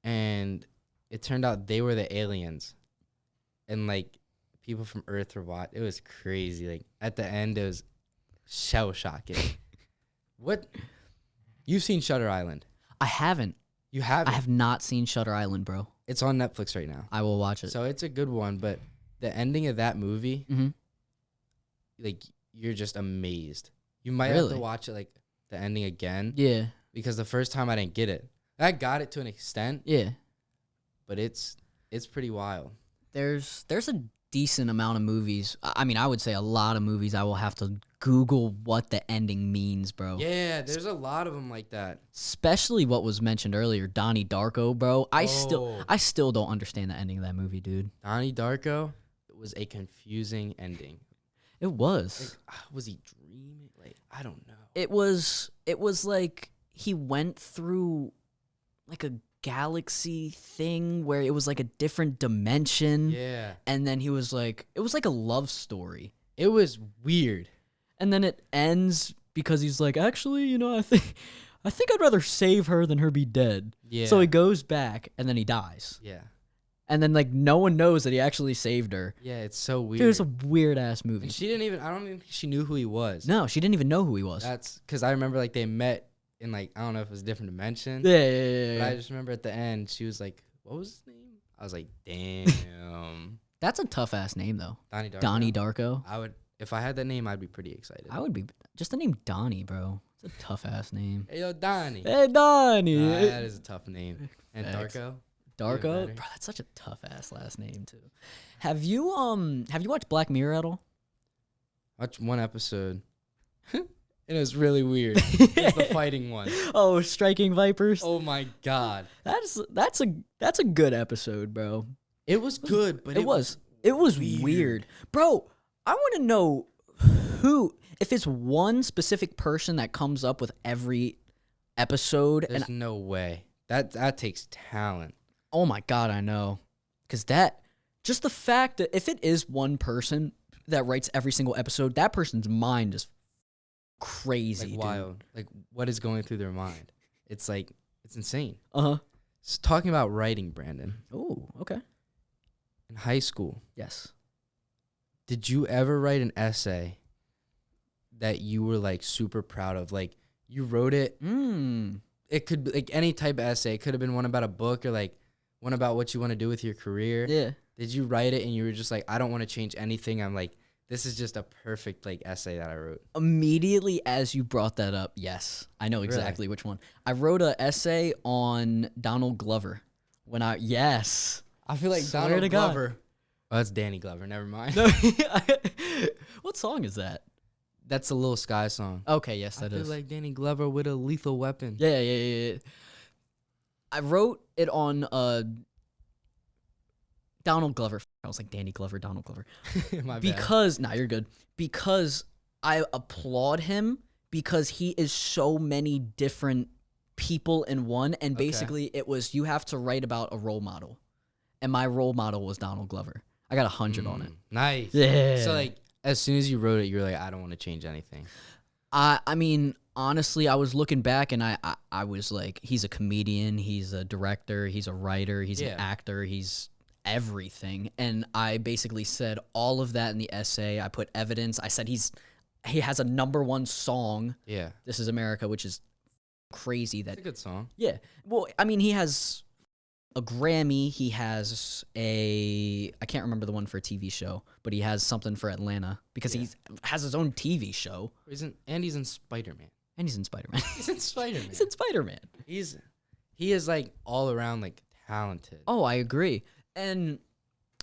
and it turned out they were the aliens, and like people from Earth were watching. It was crazy. Like at the end, it was shell shocking. What? You've seen Shutter Island? I haven't. You haven't? I have not seen Shutter Island, bro. It's on Netflix right now. I will watch it. So it's a good one, but the ending of that movie, Mm-hmm. like you're just amazed. You might have to Really? watch it like the ending again Yeah. because the first time I didn't get it. I got it to an extent, Yeah. but it's pretty wild. There's a decent amount of movies. I mean, I would say a lot of movies I will have to Google what the ending means, bro. Yeah, there's a lot of them like that. Especially what was mentioned earlier, Donnie Darko, bro. I Oh. still don't understand the ending of that movie, dude. Donnie Darko, it was a confusing ending. It was. Like, was he dreaming? Like, I don't know. It was like he went through like a galaxy thing where it was like a different dimension. Yeah. And then he was like, it was like a love story. It was weird. And then it ends because he's like, actually, you know, I think I'd rather save her than her be dead. Yeah. So he goes back and then he dies. Yeah. And then like no one knows that he actually saved her. Yeah, it's so weird. Dude, it's a weird ass movie. And she didn't even, I don't even think she knew who he was. No, she didn't even know who he was. That's because I remember like they met in like, I don't know if it was a different dimension. Yeah. But I just remember at the end, she was like, what was his name? I was like, damn. That's a tough ass name though. Donnie Darko. Donnie Darko. I would, if I had that name, I'd be pretty excited. I would be just the name Donnie, bro. It's a tough ass name. Hey, yo, Donnie. Hey Donnie. Nah, that is a tough name. And Facts. Darko? Darko, bro, better. that's such a tough ass last name too. Have you watched Black Mirror at all? Watched one episode. It was really weird. It's the fighting one. Oh, Striking Vipers. Oh my god. That's a good episode, bro. It was good, but It was weird, bro. I want to know if it's one specific person that comes up with every episode, There's and no way. That takes talent. oh my god, I know, because just the fact that if it is one person that writes every single episode, that person's mind is crazy, Like wild. Like what is going through their mind? It's like it's insane. Uh-huh. So talking about writing, Brandon. Oh, okay. In high school, Yes. did you ever write an essay that you were like super proud of? Like you wrote it. It could be like any type of essay. It could have been one about a book or like one about what you want to do with your career. Yeah. Did you write it and you were just like, I don't want to change anything? I'm like, this is just a perfect like essay that I wrote. Immediately as you brought that up, yes, I know exactly which one. I wrote an essay on Donald Glover. Yes. I feel like Swear Donald to God. Glover. Oh, that's Danny Glover. Never mind. No, what song is that? That's a Lil Sky song. Okay, yes, I that feel is. like Danny Glover with a lethal weapon. Yeah. I wrote it on Donald Glover. I was like Danny Glover, Donald Glover. My bad. Because you're good. Because I applaud him because he is so many different people in one, and basically it was you have to write about a role model, and my role model was Donald Glover. I got 100 on it. Nice. Yeah. So like as soon as you wrote it, you were like, I don't want to change anything. I mean, honestly, I was looking back and I was like, he's a comedian, he's a director, he's a writer, he's an actor, he's everything. And I basically said all of that in the essay. I put evidence. I said he has a #1 song, Yeah. This Is America, which is crazy that It's a good song. yeah. Well, I mean, he has a Grammy, he has I can't remember the one for a TV show, but he has something for Atlanta because he has his own TV show. He's in Spider-Man. And he's in Spider-Man. He's in Spider-Man. He's in Spider-Man. He is like all around like talented. Oh, I agree. And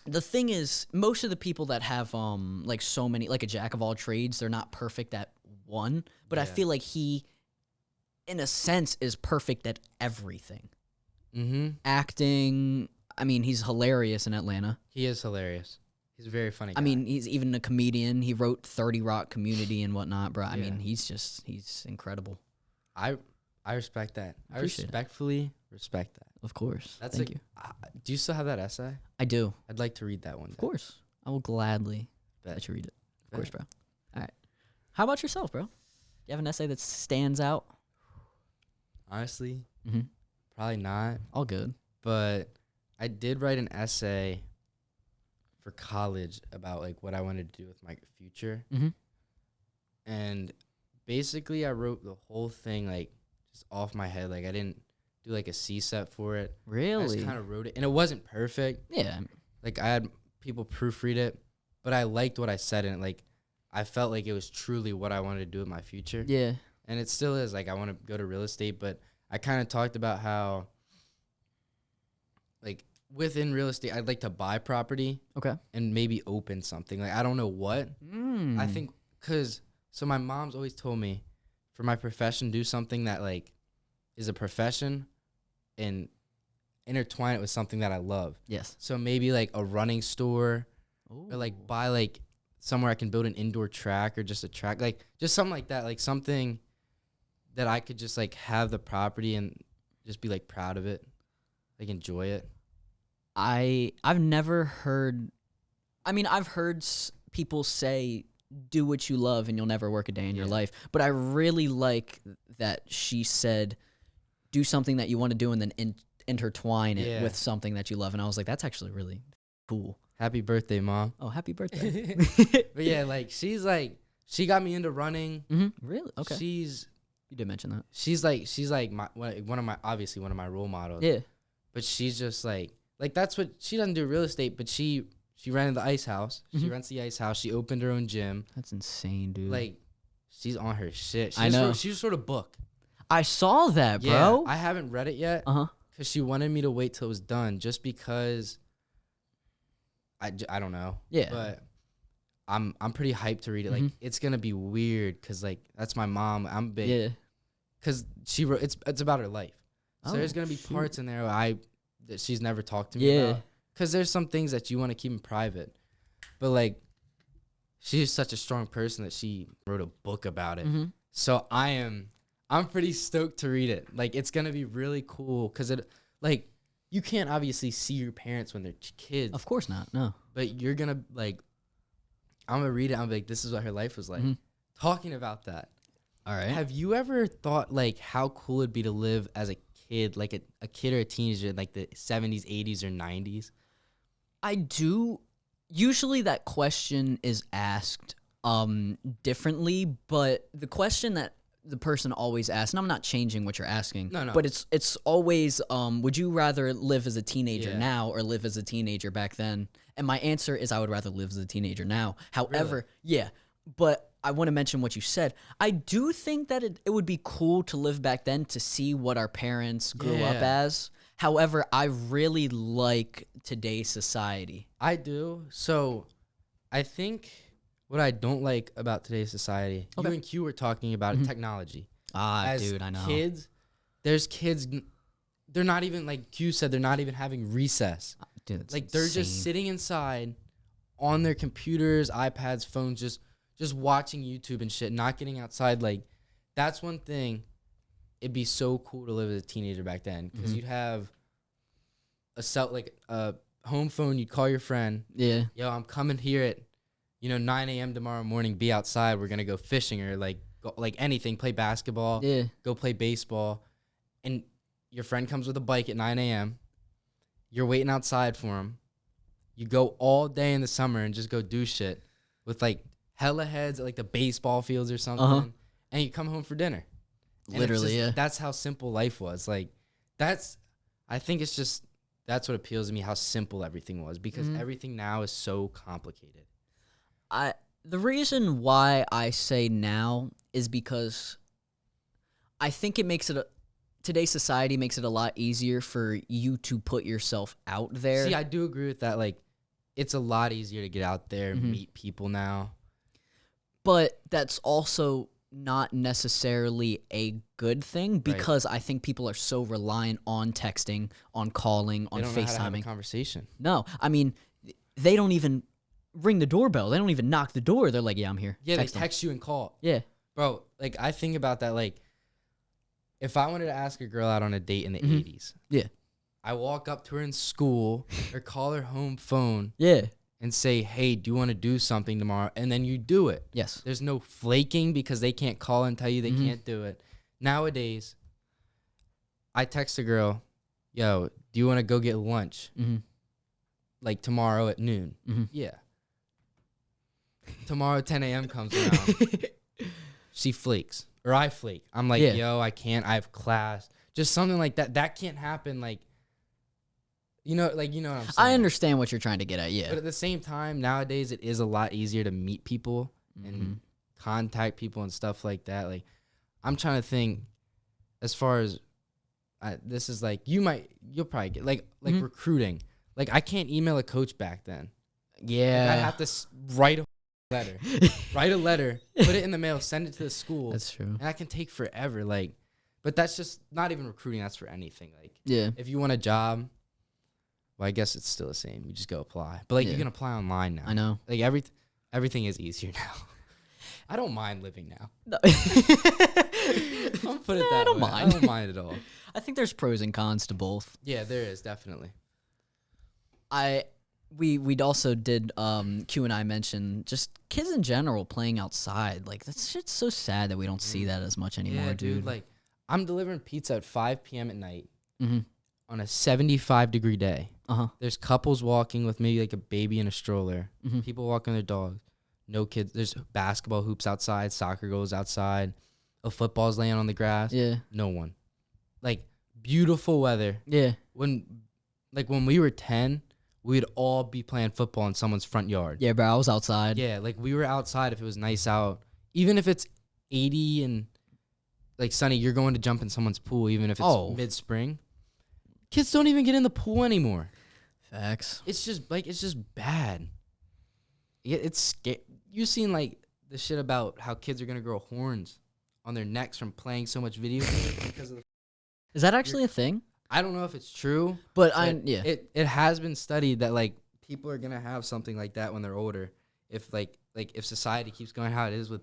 the thing is, most of the people that have like so many, like a jack of all trades, they're not perfect at one. But I feel like he, in a sense, is perfect at everything. Mm-hmm. Acting. I mean, he's hilarious in Atlanta. He is hilarious. He's a very funny guy. I mean, he's even a comedian. He wrote 30 Rock Community and whatnot, bro. I mean, he's incredible. I respect that. I Appreciate it. respectfully respect that. Of course. That's Thank like, you. Do you still have that essay? I do. I'd like to read that one. Of course. I will gladly let you read it. Of course, bro. All right. How about yourself, bro? You have an essay that stands out? Honestly, Mm-hmm. probably not. All good. But I did write an essay for college about like what I wanted to do with my future. Mm-hmm. And basically I wrote the whole thing like just off my head. Like I didn't do like a C-set for it. I Really? just kind of wrote it. And it wasn't perfect. Yeah. Like I had people proofread it, but I liked what I said in it. Like I felt like it was truly what I wanted to do with my future. Yeah. And it still is. Like I want to go to real estate, but I kind of talked about how like within real estate, I'd like to buy property Okay. and maybe open something. Like I don't know what. I think so my mom's always told me for my profession, do something that like is a profession and intertwine it with something that I love. Yes. So maybe like a running store or like buy like somewhere I can build an indoor track or just a track, like just something like that, like something that I could just like have the property and just be like proud of it, like enjoy it. I've never heard. I mean, I've heard people say, "Do what you love, and you'll never work a day in your life." But I really like that she said, "Do something that you want to do, and then intertwine it with something that you love." And I was like, "That's actually really cool." Happy birthday, Mom. Oh, happy birthday! But yeah, like she got me into running. Mm-hmm. Really? Okay. You did mention that. She's like one of my role models. Yeah. But she's just like that's what she doesn't do real estate, but she rented the ice house. She rents the ice house. She opened her own gym. That's insane, dude. Like she's on her shit. I know. She just wrote a book. I saw that, bro. Yeah, I haven't read it yet. Because she wanted me to wait till it was done, just because I don't know. Yeah. But I'm pretty hyped to read it. Like it's gonna be weird because like that's my mom. I'm big. Yeah. Because she wrote it's about her life. So there's gonna be parts in there that she's never talked to me about. Because there's some things that you want to keep in private. But, like, she's such a strong person that she wrote a book about it. So I'm pretty stoked to read it. Like, it's going to be really cool because like, you can't obviously see your parents when they're kids. Of course not, no. But you're going to, like, I'm going to read it. I'm like, this is what her life was like. Talking about that. All right. Have you ever thought, like, how cool it'd be to live as a kid, like a kid or a teenager in like the 70s, 80s, or 90s? I do. Usually that question is asked differently, but the question that the person always asks, and I'm not changing what you're asking, but it's always, would you rather live as a teenager now or live as a teenager back then? And my answer is I would rather live as a teenager now. However, but I want to mention what you said. I do think that it would be cool to live back then to see what our parents grew up as. However, I really like today's society. I do. So I think what I don't like about today's society, you and Q were talking about technology. Dude, I know. There's kids, they're not even, like Q said, they're not even having recess. Dude, like they're just sitting inside on their computers, iPads, phones, just watching YouTube and shit, not getting outside. Like, that's one thing. It'd be so cool to live as a teenager back then because you'd have a home phone. You'd call your friend. Yeah. Yo, I'm coming here at 9 a.m. tomorrow morning. Be outside. We're gonna go fishing or go anything. Play basketball. Yeah. Go play baseball. And your friend comes with a bike at 9 a.m. You're waiting outside for him. You go all day in the summer and just go do shit with like hella heads at like the baseball fields or something, and you come home for dinner. And literally, that's how simple life was. Like, I think it's just, that's what appeals to me, how simple everything was, because everything now is so complicated. The reason why I say now is because I think it makes it, today's society makes it a lot easier for you to put yourself out there. See, I do agree with that. Like, it's a lot easier to get out there and meet people now. But that's also not necessarily a good thing because I think people are so reliant on texting, on calling, on FaceTiming. They don't know how to have a conversation. No, I mean, they don't even ring the doorbell. They don't even knock the door. They're like, yeah, I'm here. Yeah, they text you and call. Yeah. Bro, like, I think about that. Like, if I wanted to ask a girl out on a date in the 80s. Yeah. I walk up to her in school or call her home phone. Yeah. And say, hey, do you want to do something tomorrow? And then you do it. Yes. There's no flaking because they can't call and tell you they can't do it. Nowadays, I text a girl, yo, do you want to go get lunch? Mm-hmm. Like tomorrow at noon. Mm-hmm. Yeah. Tomorrow 10 a.m. comes around. She flakes. Or I flake. I'm like, yo, I can't. I have class. Just something like that. That can't happen. Like, you know what I'm saying? I understand what you're trying to get at, yeah. But at the same time, nowadays, it is a lot easier to meet people and contact people and stuff like that. Like, I'm trying to think as far as this is like, you'll probably get, like recruiting. Like, I can't email a coach back then. Yeah. Like, I have to write a letter. Write a letter, put it in the mail, send it to the school. That's true. And that can take forever. Like, but that's just not even recruiting. That's for anything. Like, yeah. If you want a job, well, I guess it's still the same. You just go apply. But, like, you can apply online now. I know. Like, everything is easier now. I don't mind living now. No. I'll put it that way. I don't mind at all. I think there's pros and cons to both. Yeah, there is, definitely. We also did Q and I mention just kids in general playing outside. Like, that shit's so sad that we don't see that as much anymore, yeah, dude. Like, I'm delivering pizza at 5 p.m. at night Mm-hmm. on a 75-degree day. Uh-huh. There's couples walking with maybe like a baby in a stroller. Mm-hmm. People walking their dogs. No kids. There's basketball hoops outside. Soccer goes outside. A football's laying on the grass. Yeah. No one. Like, beautiful weather. Yeah. When we were 10, we'd all be playing football in someone's front yard. Yeah, bro, I was outside. Yeah, like, we were outside if it was nice out. Even if it's 80 and, like, sunny, you're going to jump in someone's pool even if it's mid-spring. Kids don't even get in the pool anymore. Facts. It's just bad. It's scary. You seen, like, the shit about how kids are going to grow horns on their necks from playing so much video games because of Is that actually a thing? I don't know if it's true, but it has been studied that, like, people are gonna have something like that when they're older. If if society keeps going how it is with,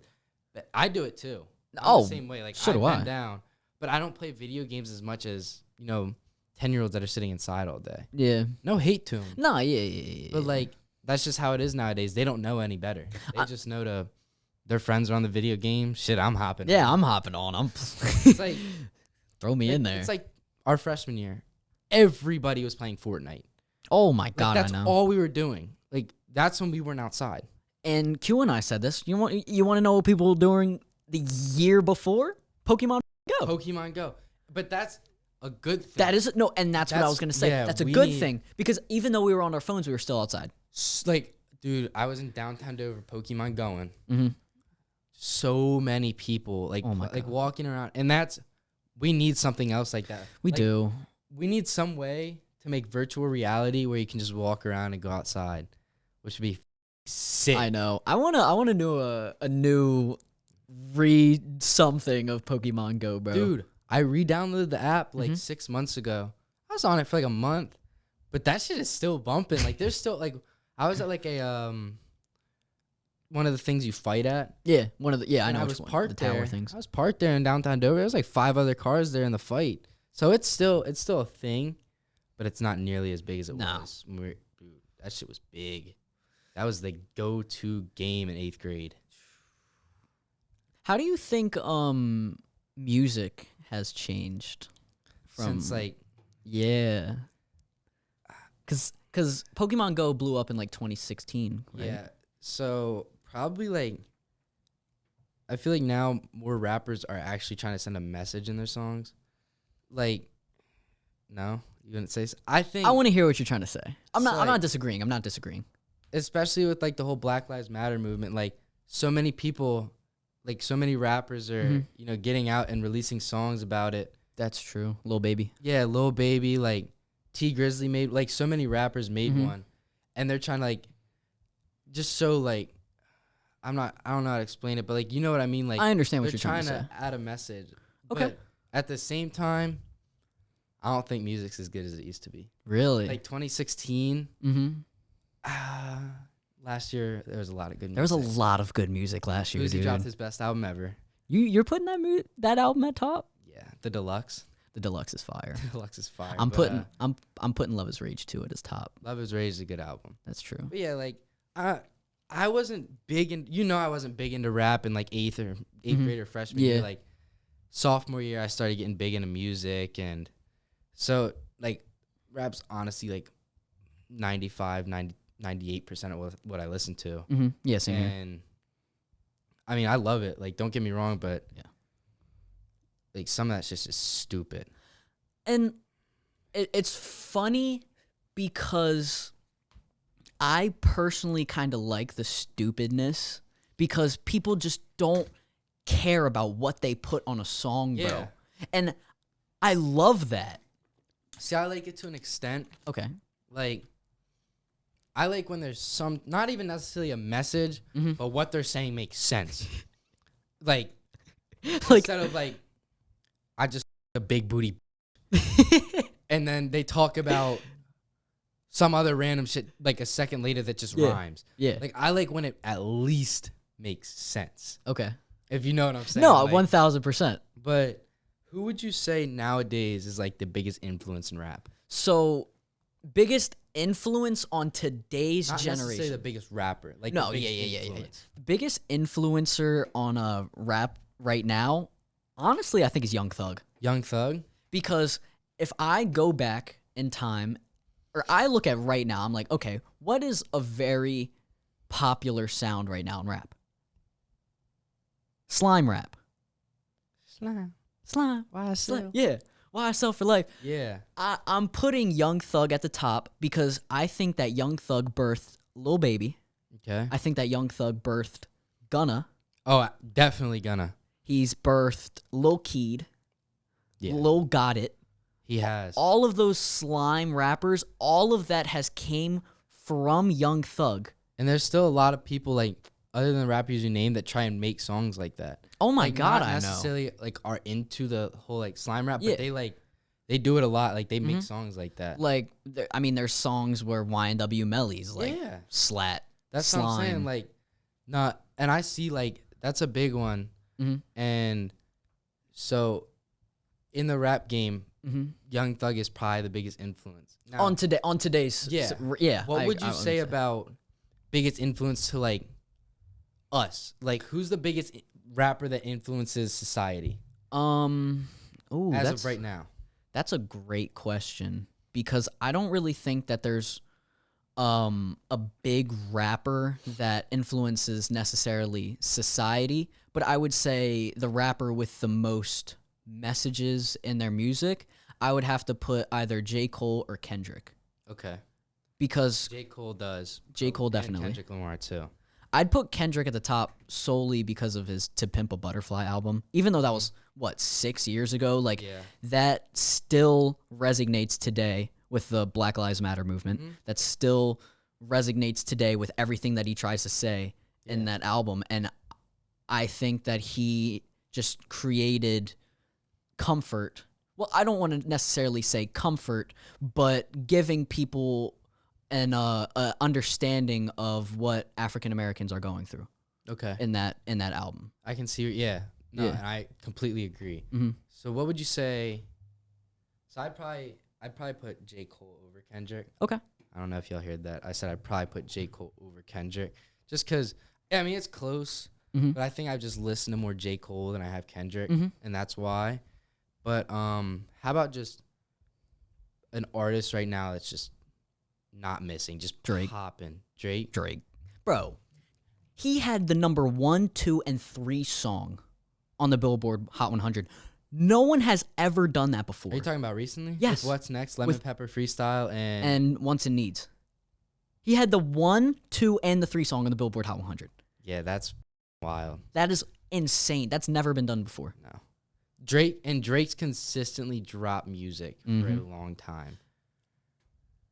I do it too. I'm the same way. Like, so do I I. bend down, but I don't play video games as much as 10-year-olds that are sitting inside all day. Yeah. No hate to them. No, yeah. But, like, that's just how it is nowadays. They don't know any better. They just know their friends are on the video game. Shit, I'm hopping. Yeah, I'm hopping on. It's like throw me in there. It's like our freshman year. Everybody was playing Fortnite. Oh my god, that's I know. all we were doing. Like, that's when we weren't outside. And Q and I said this. You want to know what people were doing the year before? Pokemon Go. Pokemon Go. But that's a good thing. That is no, and that's what I was gonna say. yeah, that's a good thing because even though we were on our phones, we were still outside. Like, dude, I was in downtown Dover, Pokemon going. Mm-hmm. So many people, like, Oh my like God. walking around, and we need something else like that. We Like, do. We need some way to make virtual reality where you can just walk around and go outside, which would be sick. I know. I wanna do a new read something of Pokemon Go, bro. Dude, I re-downloaded the app like Mhm. 6 months ago. I was on it for like a month, but that shit is still bumping. Like, there's still, like, I was at like a one of the things you fight at. Yeah, one of the I and know I which was one. parked The tower there. things. I was parked there in downtown Dover. There was like 5 other cars there in the fight. So it's still a thing, but it's not nearly as big as it was. Dude, that shit was big. That was the go-to game in 8th grade. How do you think music has changed Since, like, yeah, because Pokemon Go blew up in like 2016, right? yeah. So probably, like, I feel like now more rappers are actually trying to send a message in their songs. Like, no, you wouldn't say so? I think I want to hear what you're trying to say. I'm So, not like, disagreeing. I'm not disagreeing. especially with, like, the whole Black Lives Matter movement, like, so many people, like, so many rappers are, getting out and releasing songs about it. That's true. Lil Baby. Yeah, Lil Baby, like, T Grizzly made, like, so many rappers made one, and they're trying to, like, just so, like, I don't know how to explain it, but, like, you know what I mean? Like, I understand what they're you're trying to say. add a message. Okay. But at the same time, I don't think music's as good as it used to be. Really? Like, 2016, last year, there was a lot of good music. There was a lot of good music last year, Uzi dude. dropped his best album ever. You're putting that album at top? Yeah, the Deluxe. The Deluxe is fire. The Deluxe is fire. I'm but, putting Love Is Rage 2 at his top. Love Is Rage is a good album. That's true. But yeah, like, I wasn't big in, I wasn't big into rap in, like, eighth grade or freshman year. Like, sophomore year, I started getting big into music, and So like rap's honestly like 98% of what I listen to. Mm-hmm. Yeah, same here. And I mean, I love it. Like, don't get me wrong, but Yeah. like some of that shit's just stupid. And it's funny because I personally kind of like the stupidness because people just don't care about what they put on a song, bro. Yeah. And I love that. See, I like it to an extent. Okay. Like, I like when there's some, not even necessarily a message, but what they're saying makes sense. Like, instead of like, I just a big booty, and then they talk about some other random shit like a second later that just rhymes. Yeah. Like, I like when it at least makes sense. Okay. If you know what I'm saying. No, like, 1,000%. But who would you say nowadays is like the biggest influence in rap? So, biggest influence on today's Not generation. necessarily the biggest rapper. Like No, the biggest yeah. influence. The biggest influencer on rap right now, honestly, I think is Young Thug. Young Thug? Because if I go back in time, or I look at right now, I'm like, okay, what is a very popular sound right now in rap? Slime rap. Slime. Why Slime. Yeah. Why I sell for life. Yeah. I'm putting Young Thug at the top because I think that Young Thug birthed Lil Baby. Okay. I think that Young Thug birthed Gunna. Oh, definitely gonna. He's birthed Lil Keed. Yeah. Lil Got It. He has. All of those slime rappers, all of that has came from Young Thug. And there's still a lot of people like other than the rappers you name that try and make songs like that. Oh my like, God, not I know. necessarily like are into the whole like slime rap, Yeah. but they do it a lot. Like they make songs like that. Like, there's songs where YNW Melly's like Yeah. slat. That's slime. what I'm saying. Like, not, and I see like that's a big one. And so, in the rap game, Young Thug is probably the biggest influence. Now, on today's yeah. What would you say about biggest influence to like us? Like, who's the biggest rapper that influences society? Ooh, As that's of right now. That's a great question because I don't really think that there's a big rapper that influences necessarily society, but I would say the rapper with the most messages in their music, I would have to put either J. Cole or Kendrick. Okay. Because J. Cole does. J. Cole And definitely. Kendrick Lamar too. I'd put Kendrick at the top solely because of his To Pimp a Butterfly album. Even though that was, 6 years ago? Like, Yeah. that still resonates today with the Black Lives Matter movement. That still resonates today with everything that he tries to say in that album. And I think that he just created comfort. Well, I don't want to necessarily say comfort, but giving people an understanding of what African Americans are going through. Okay. In that album. I can see. Yeah. No, Yeah. and I completely agree. Mm-hmm. So what would you say? So I'd probably put J. Cole over Kendrick. Okay. I don't know if y'all heard that. I said I'd probably put J. Cole over Kendrick. Just because, I mean, it's close. But I think I've just listened to more J. Cole than I have Kendrick. And that's why. But how about just an artist right now that's just not missing, just Drake. popping? Drake. Bro, he had the number 1, 2, and 3 song on the Billboard Hot 100. No one has ever done that before. Are you talking about recently? Yes. With What's Next? Lemon Pepper Freestyle and Wants and Needs. He had the 1, 2, and the 3 song on the Billboard Hot 100. Yeah, that's wild. That is insane. That's never been done before. No. Drake's consistently dropped music for a long time.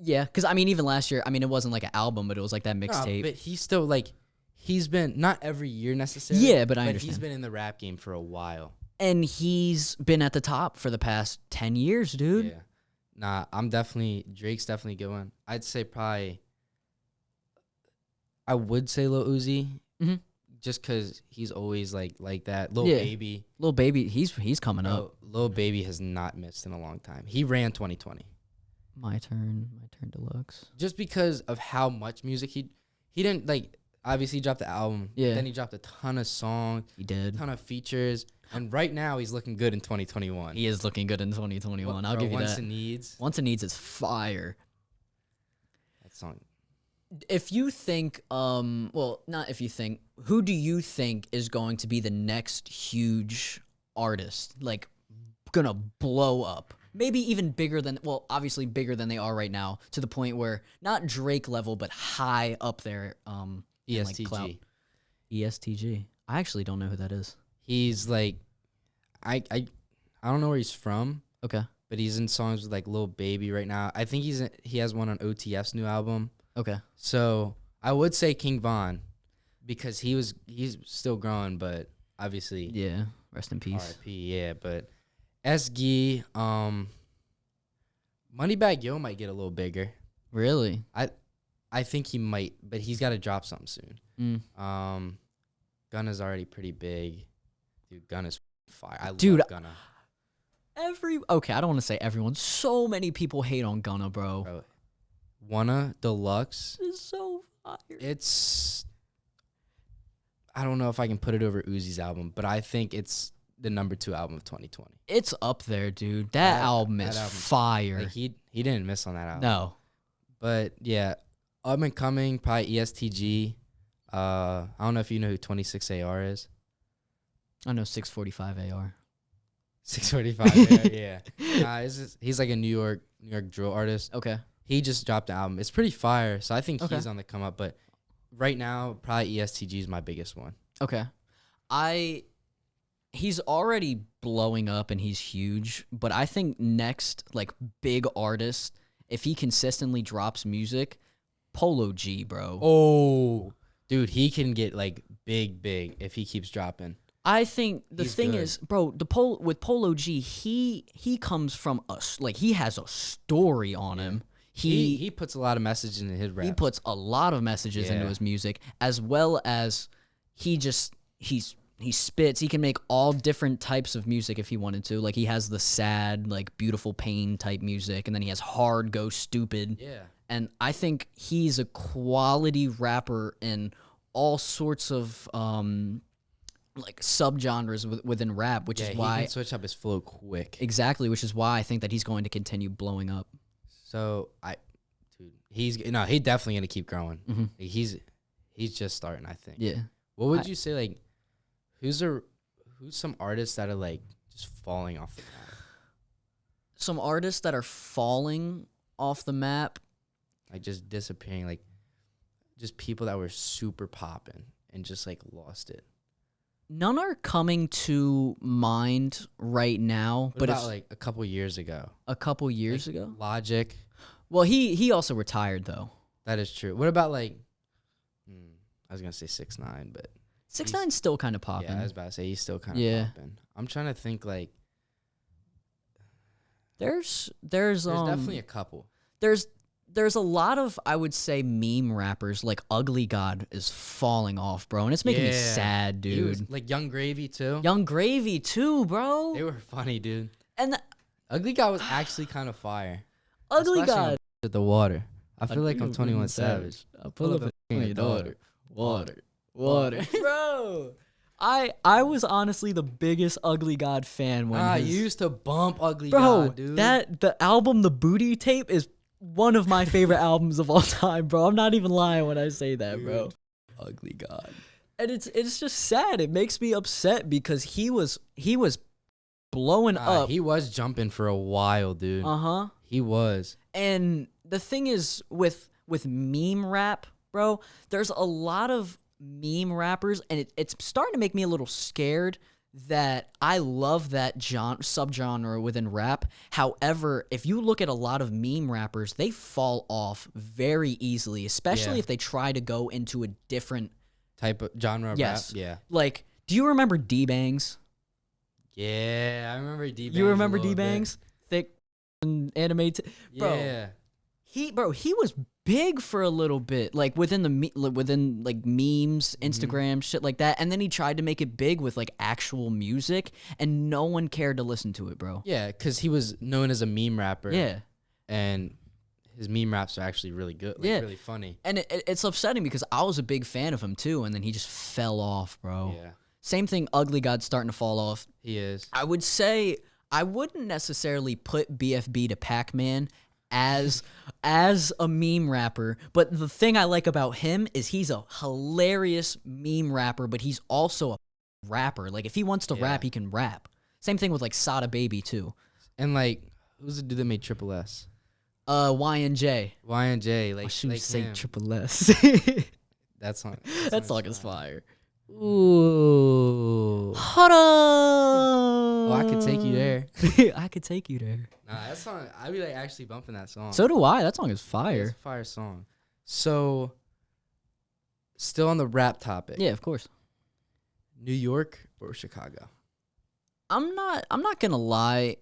Yeah, because, I mean, even last year, I mean, it wasn't like an album, but it was like that mixtape. But he's still, like, he's been, not every year necessarily. Yeah, but I understand. He's been in the rap game for a while. And he's been at the top for the past 10 years, dude. Yeah. Nah, Drake's definitely a good one. I'd say probably, I would say Lil Uzi. Just because he's always like that. Lil Baby. Lil Baby, he's coming up. Lil Baby has not missed in a long time. He ran 2020. My turn deluxe. Just because of how much music he didn't like. obviously he dropped the album. Yeah. Then he dropped a ton of songs, He did. a ton of features, and right now he's looking good in 2021. He is looking good in 2021. I'll Bro, give you Wants that. and Needs. Wants and Needs is fire. That song. If you think, well, not if you think, who do you think is going to be the next huge artist, like, gonna blow up? Maybe even bigger than, well, obviously bigger than they are right now, to the point where, not Drake level, but high up there, in, like, clout. ESTG. I actually don't know who that is. He's like, I don't know where he's from, Okay. but he's in songs with like Lil Baby right now. I think he has one on OTF's new album. Okay. So I would say King Von, because he's still growing, but obviously Yeah. Rest in peace. R.I.P. Yeah, but SG, Moneybagg Yo might get a little bigger. Really? I think he might, but he's got to drop something soon. Gunna's already pretty big. Dude, Gunna's fire. I Dude, love Gunna. Okay, I don't want to say everyone. So many people hate on Gunna, bro. Bro, Wanna Deluxe. It's so fire. It's, I don't know if I can put it over Uzi's album, but I think it's the number 2 album of 2020. It's up there, dude. That album is fire. Like he didn't miss on that album. No. But yeah, up and coming, probably ESTG. I don't know if you know who 26AR is. I know 645 AR. 645 AR, yeah. He's like a New York drill artist. Okay. He just dropped an album. It's pretty fire, so I think Okay. he's on the come up. But right now, probably ESTG is my biggest one. Okay. He's already blowing up and he's huge, but I think next, like, big artist, if he consistently drops music, Polo G, bro. Oh, dude, he can get like big if he keeps dropping. I think the He's thing good. is, bro, with Polo G, he comes from us, like, he has a story on him. He puts a lot of message into his rap. He puts a lot of messages into his music, as well as he spits. He can make all different types of music if he wanted to. Like, he has the sad, like, beautiful pain type music, and then he has hard, go stupid. Yeah. And I think he's a quality rapper in all sorts of like subgenres within rap, which is why he can switch up his flow quick. Exactly, which is why I think that he's going to continue blowing up. So he definitely gonna keep growing. Mm-hmm. He's just starting, I think. Yeah. What would you say, like, who's some artists that are like just falling off the map? Some artists that are falling off the map. Like just disappearing, like just people that were super popping and just like lost it. None are coming to mind right now. What but about like a couple years ago? A couple years ago? Logic. Well, he also retired though. That is true. What about like I was gonna say 6ix9ine, but 6ix9ine's still kind of popping. yeah, I was about to say he's still kind of popping. I'm trying to think like There's definitely a couple. There's a lot of, I would say, meme rappers. Like Ugly God is falling off, bro, and it's making me sad, dude. He was, like Young Gravy too. Young Gravy too, bro. They were funny, dude. And Ugly God was actually kind of fire. Ugly Especially God. At the water. I feel like I'm 21 Savage. I'll pull up on your daughter. Water. Bro. I was honestly the biggest Ugly God fan when you used to bump Ugly bro, God, dude. the album The Booty Tape is one of my favorite albums of all time, bro. I'm not even lying when I say that, bro. Ugly God. And it's just sad. It makes me upset because he was blowing up. He was jumping for a while, dude. Uh-huh. He was. And the thing is with meme rap, bro, there's a lot of meme rappers, and it's starting to make me a little scared that I love that subgenre within rap. However, if you look at a lot of meme rappers, they fall off very easily, especially if they try to go into a different type of genre of rap. Yeah. Like, do you remember D-Bangs? Yeah, I remember D-Bangs. You remember D-Bangs? Thick and animated. Bro, yeah. He was big for a little bit, like within like memes, Instagram, shit like that. And then he tried to make it big with like actual music, and no one cared to listen to it, bro. Yeah, because he was known as a meme rapper. Yeah. And his meme raps are actually really good, like really funny. And it's upsetting because I was a big fan of him too, and then he just fell off, bro. Yeah, Same thing, Ugly God's starting to fall off. he is. I would say I wouldn't necessarily put BFB to Pac-Man as a meme rapper, but the thing I like about him is he's a hilarious meme rapper, but he's also a rapper. Like if he wants to rap, he can rap. Same thing with like Sada Baby too. And like, who's the dude that made Triple S? YNJ. YNJ, like, I should like say him. Triple S. That song. That song is fire. Ooh. Hold on. Oh, I could take you there. I could take you there. Nah, that song, I'd be like actually bumping that song. So do I. That song is It's fire. a fire song. So, still on the rap topic. Yeah, of course. New York or Chicago? I'm not gonna lie.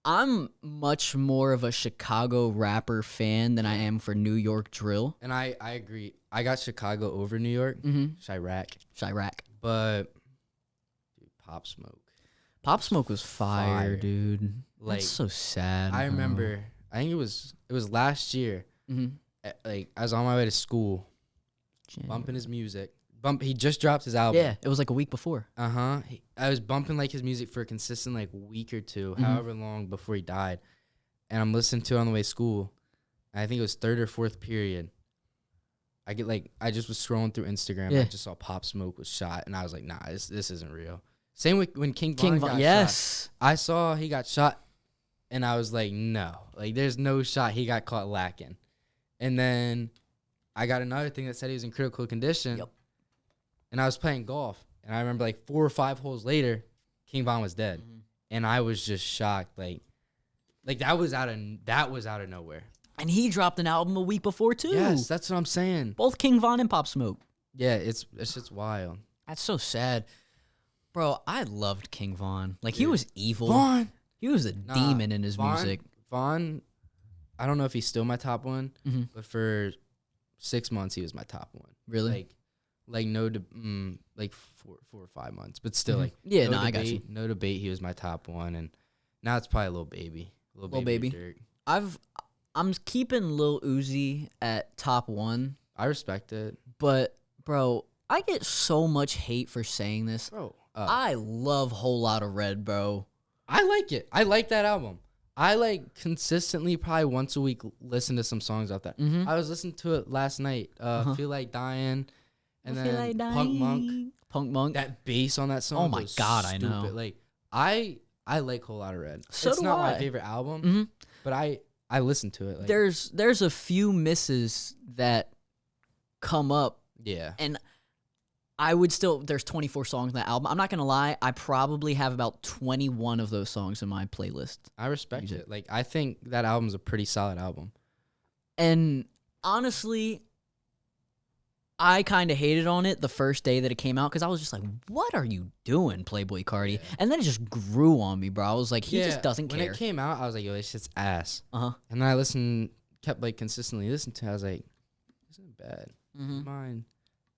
I'm much more of a Chicago rapper fan than I am for New York drill. And I agree. I got Chicago over New York. Chirac. Chirac. But dude, Pop Smoke. Pop Smoke was fire, dude. Like, That's so sad. I bro. remember, I think it was last year. Like, I was on my way to school, bumping his music. He just dropped his album. Yeah, it was like a week before. I was bumping like his music for a consistent like week or two, however long before he died. And I'm listening to it on the way to school. And I think it was third or fourth period. I just was scrolling through Instagram. Yeah. I just saw Pop Smoke was shot, and I was like, nah, this isn't real. Same with when King Von got yes. shot. I saw he got shot, and I was like, no, like there's no shot he got caught lacking. And then I got another thing that said he was in critical condition. Yep. And I was playing golf, and I remember like 4 or 5 holes later, King Von was dead, and I was just shocked. Like that was out of nowhere. And he dropped an album a week before too. Yes, that's what I'm saying. Both King Von and Pop Smoke. Yeah, it's just wild. That's so sad. Bro, I loved King Von. Like, he was evil. Vaughn. He was a demon in his music. Vaughn, I don't know if he's still my top one, but for 6 months he was my top one. Really? Like like 4 or 5 months, but still like yeah, no, I got you. No debate, he was my top one, and now it's probably Lil Baby. Lil Baby. Dirk. I'm keeping Lil Uzi at top 1. I respect it, but bro, I get so much hate for saying this. bro. I love Whole Lotta Red, bro. I like it. I like that album. I like consistently probably once a week listen to some songs off that. I was listening to it last night. Feel Like Dying, and then Punk Monk. That bass on that song. Oh my was God, stupid. I know. Like I like Whole Lotta Red. So it's do not I. my favorite album, but I listen to it. Like, There's a few misses that come up, yeah. and I would still. There's 24 songs in that album. I'm not gonna lie. I probably have about 21 of those songs in my playlist. I respect it. Like, I think that album's a pretty solid album. And honestly, I kind of hated on it the first day that it came out because I was just like, "What are you doing, Playboy Cardi?" Yeah. And then it just grew on me, bro. I was like, "He just doesn't care." When it came out, I was like, "Yo, this shit's ass." And then I kept like consistently listening to it. I was like, "This isn't bad. Mind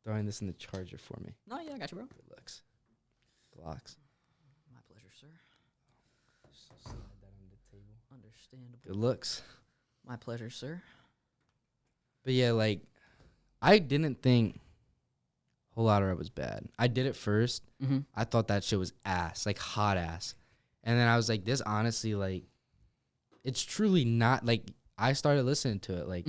throwing this in the charger for me?" No, yeah, I got you, bro. Good looks. Glocks. My pleasure, sir. Slide that on the table. Understandable. Good looks. My pleasure, sir. But yeah, like, I didn't think Whole Lotta Red was bad. I did it first. I thought that shit was ass, like hot ass. And then I was like, this honestly, like, it's truly not, like, I started listening to it. Like,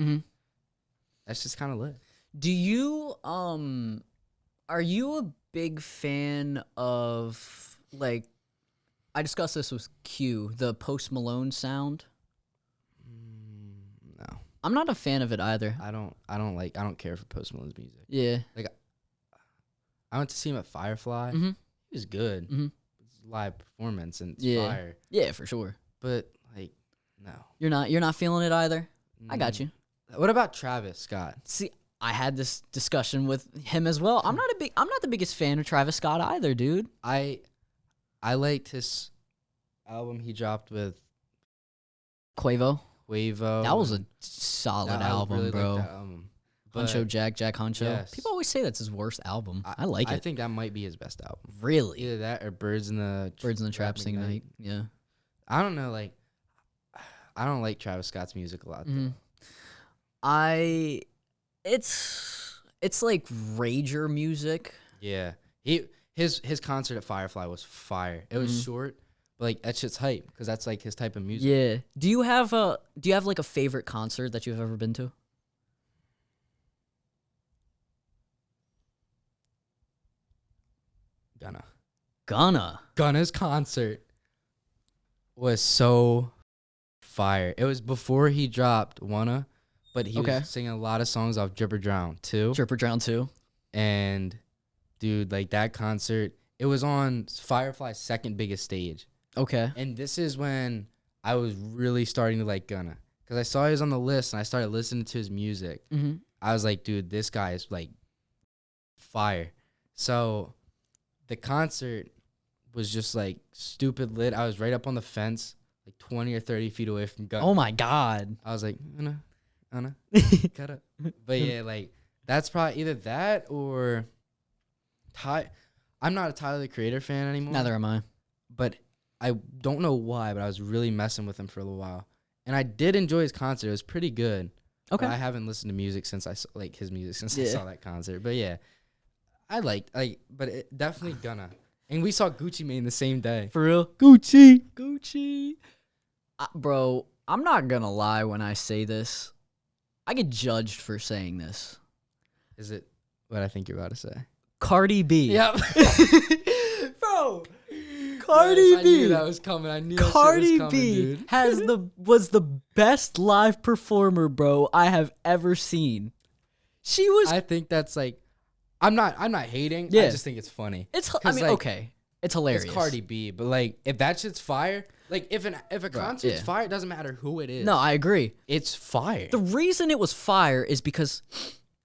that's just kind of lit. Do you, are you a big fan of, like, I discussed this with Q, the Post Malone sound? No. I'm not a fan of it either. I don't care for Post Malone's music. Yeah. Like, I went to see him at Firefly. He was good. It's live performance and it's fire. Yeah, for sure. But like, no. You're not feeling it either? I got you. What about Travis Scott? See, I had this discussion with him as well. I'm not the biggest fan of Travis Scott either, dude. I liked his album he dropped with Quavo. That was a solid album, really bro. Liked that album. Huncho Jack Huncho. Yes. People always say that's his worst album. I like it. I think that might be his best album. Really? Either that or Birds in the Trap Sing Night. Yeah. I don't know, like, I don't like Travis Scott's music a lot, though. It's like rager music. Yeah. His concert at Firefly was fire. It was short, but like that shit's hype because that's like his type of music. Yeah. Do you have like a favorite concert that you've ever been to? Gunna's concert was so fire. It was before he dropped Wanna, but he was singing a lot of songs off Drip or Drown too. Drip or Drown too. And dude, like that concert, it was on Firefly's second biggest stage. Okay. And this is when I was really starting to like Gunna because I saw he was on the list and I started listening to his music. Mm-hmm. I was like, dude, this guy is like fire. So the concert was just like stupid lit. I was right up on the fence, like 20 or 30 feet away from Gunna. Oh my God. I was like, Gunna, cut up. But yeah, like that's probably either that or I'm not a Tyler the Creator fan anymore. Neither am I. But I don't know why, but I was really messing with him for a little while. And I did enjoy his concert. It was pretty good. Okay. But I haven't listened to music since I saw that concert. But yeah, but it definitely Gunna. And we saw Gucci Mane the same day. For real? Gucci. Bro, I'm not gonna lie when I say this. I get judged for saying this. Is it what I think you're about to say? Cardi B. Yep. Bro. Cardi B. I knew that was coming. I knew Cardi that shit was coming, B dude. was the best live performer, bro, I have ever seen. She was. I think that's like, I'm not hating. Yeah. I just think it's funny. It's like, okay. It's hilarious. It's Cardi B, but like if that shit's fire, like if a concert's fire, it doesn't matter who it is. No, I agree. It's fire. The reason it was fire is because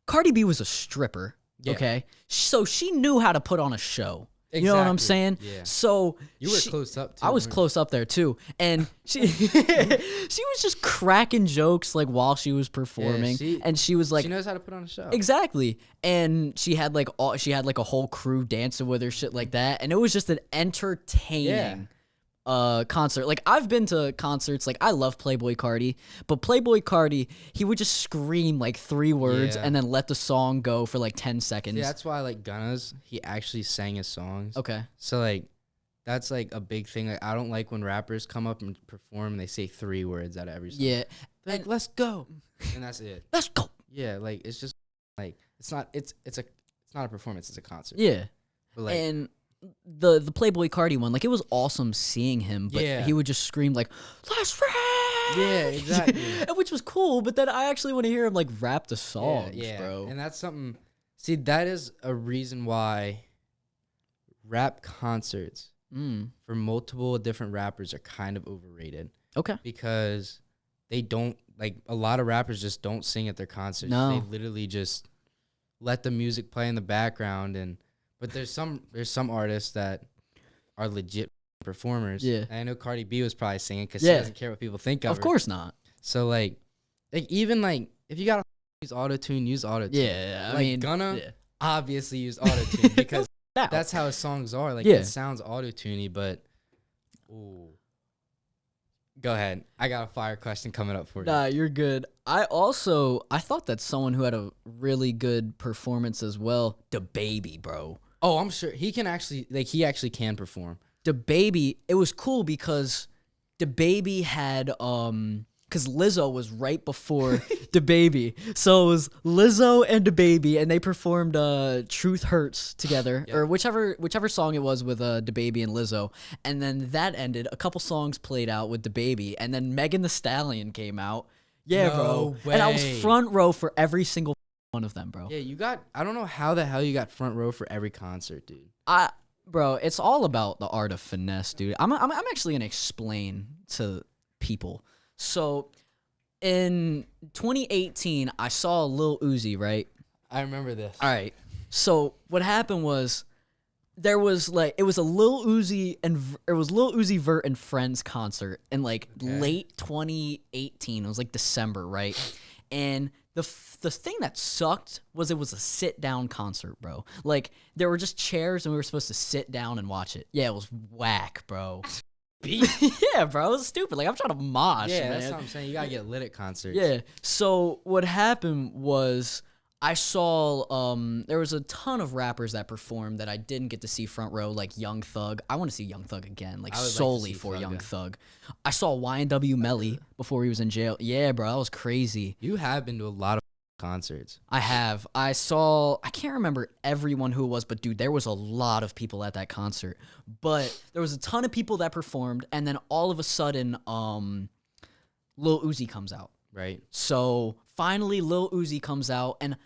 Cardi B was a stripper. Yeah. Okay, so she knew how to put on a show. Exactly. You know what I'm saying? Yeah. So you were close up too. I was close up there too, and she she was just cracking jokes like while she was performing, and she was like, she knows how to put on a show. Exactly, and she had like a whole crew dancing with her, shit like that, and it was just an entertaining. Concert. Like I've been to concerts, like I love Playboi Carti, but Playboi Carti, he would just scream like 3 words and then let the song go for like 10 seconds. Yeah, that's why I like Gunna's, he actually sang his songs. Okay. So like that's like a big thing. Like I don't like when rappers come up and perform and they say 3 words out of every song. Yeah. They're like, let's go. And that's it. Let's go. Yeah, like it's just like it's not a performance, it's a concert. Yeah. But like, and the Playboi Carti one, like it was awesome seeing him, but he would just scream like, "Let's rap!" Yeah, exactly. Which was cool, but then I actually want to hear him like rap the songs, bro. And that's something. See, that is a reason why rap concerts for multiple different rappers are kind of overrated. Okay. Because they don't, like, a lot of rappers just don't sing at their concerts. No. They literally just let the music play in the background but there's some artists that are legit performers. Yeah. And I know Cardi B was probably singing because she doesn't care what people think of her. Of course not. So like even like if you gotta use autotune, use autotune. Yeah. Like, I mean, Gunna obviously use autotune because that's how his songs are. Like it sounds autotuney, but go ahead. I got a fire question coming up for you. Nah, you're good. I thought that someone who had a really good performance as well, DaBaby, bro. Oh, I'm sure he can actually, like, he actually can perform. DaBaby, it was cool because DaBaby had because Lizzo was right before DaBaby, so it was Lizzo and DaBaby, and they performed "Truth Hurts" together, or whichever song it was with DaBaby and Lizzo, and then that ended. A couple songs played out with DaBaby, and then Megan Thee Stallion came out. Yeah, no bro, and I was front row for every single one of them, bro. Yeah, I don't know how the hell you got front row for every concert, dude. Bro, it's all about the art of finesse, dude. I'm actually gonna explain to people. So, in 2018, I saw Lil Uzi, right? I remember this. All right. So what happened was it was a Lil Uzi Vert and Friends concert in like late 2018. It was like December, right? And the thing that sucked was it was a sit down concert, bro. Like there were just chairs and we were supposed to sit down and watch it. Yeah, it was whack, bro. beat. Yeah, bro, it was stupid. Like, I'm trying to mosh, Yeah, man. that's what I'm saying. You gotta get lit at concerts. Yeah. So what happened was I saw there was a ton of rappers that performed that I didn't get to see front row, like Young Thug. I want to see Young Thug again, like I would like to solely see for Young Thugga. Thug. I saw YNW Melly before he was in jail. Yeah, bro, that was crazy. You have been to a lot of concerts. I have. I can't remember everyone who it was, but dude, there was a lot of people at that concert. But there was a ton of people that performed, and then all of a sudden, Lil Uzi comes out. Right. So finally, Lil Uzi comes out, and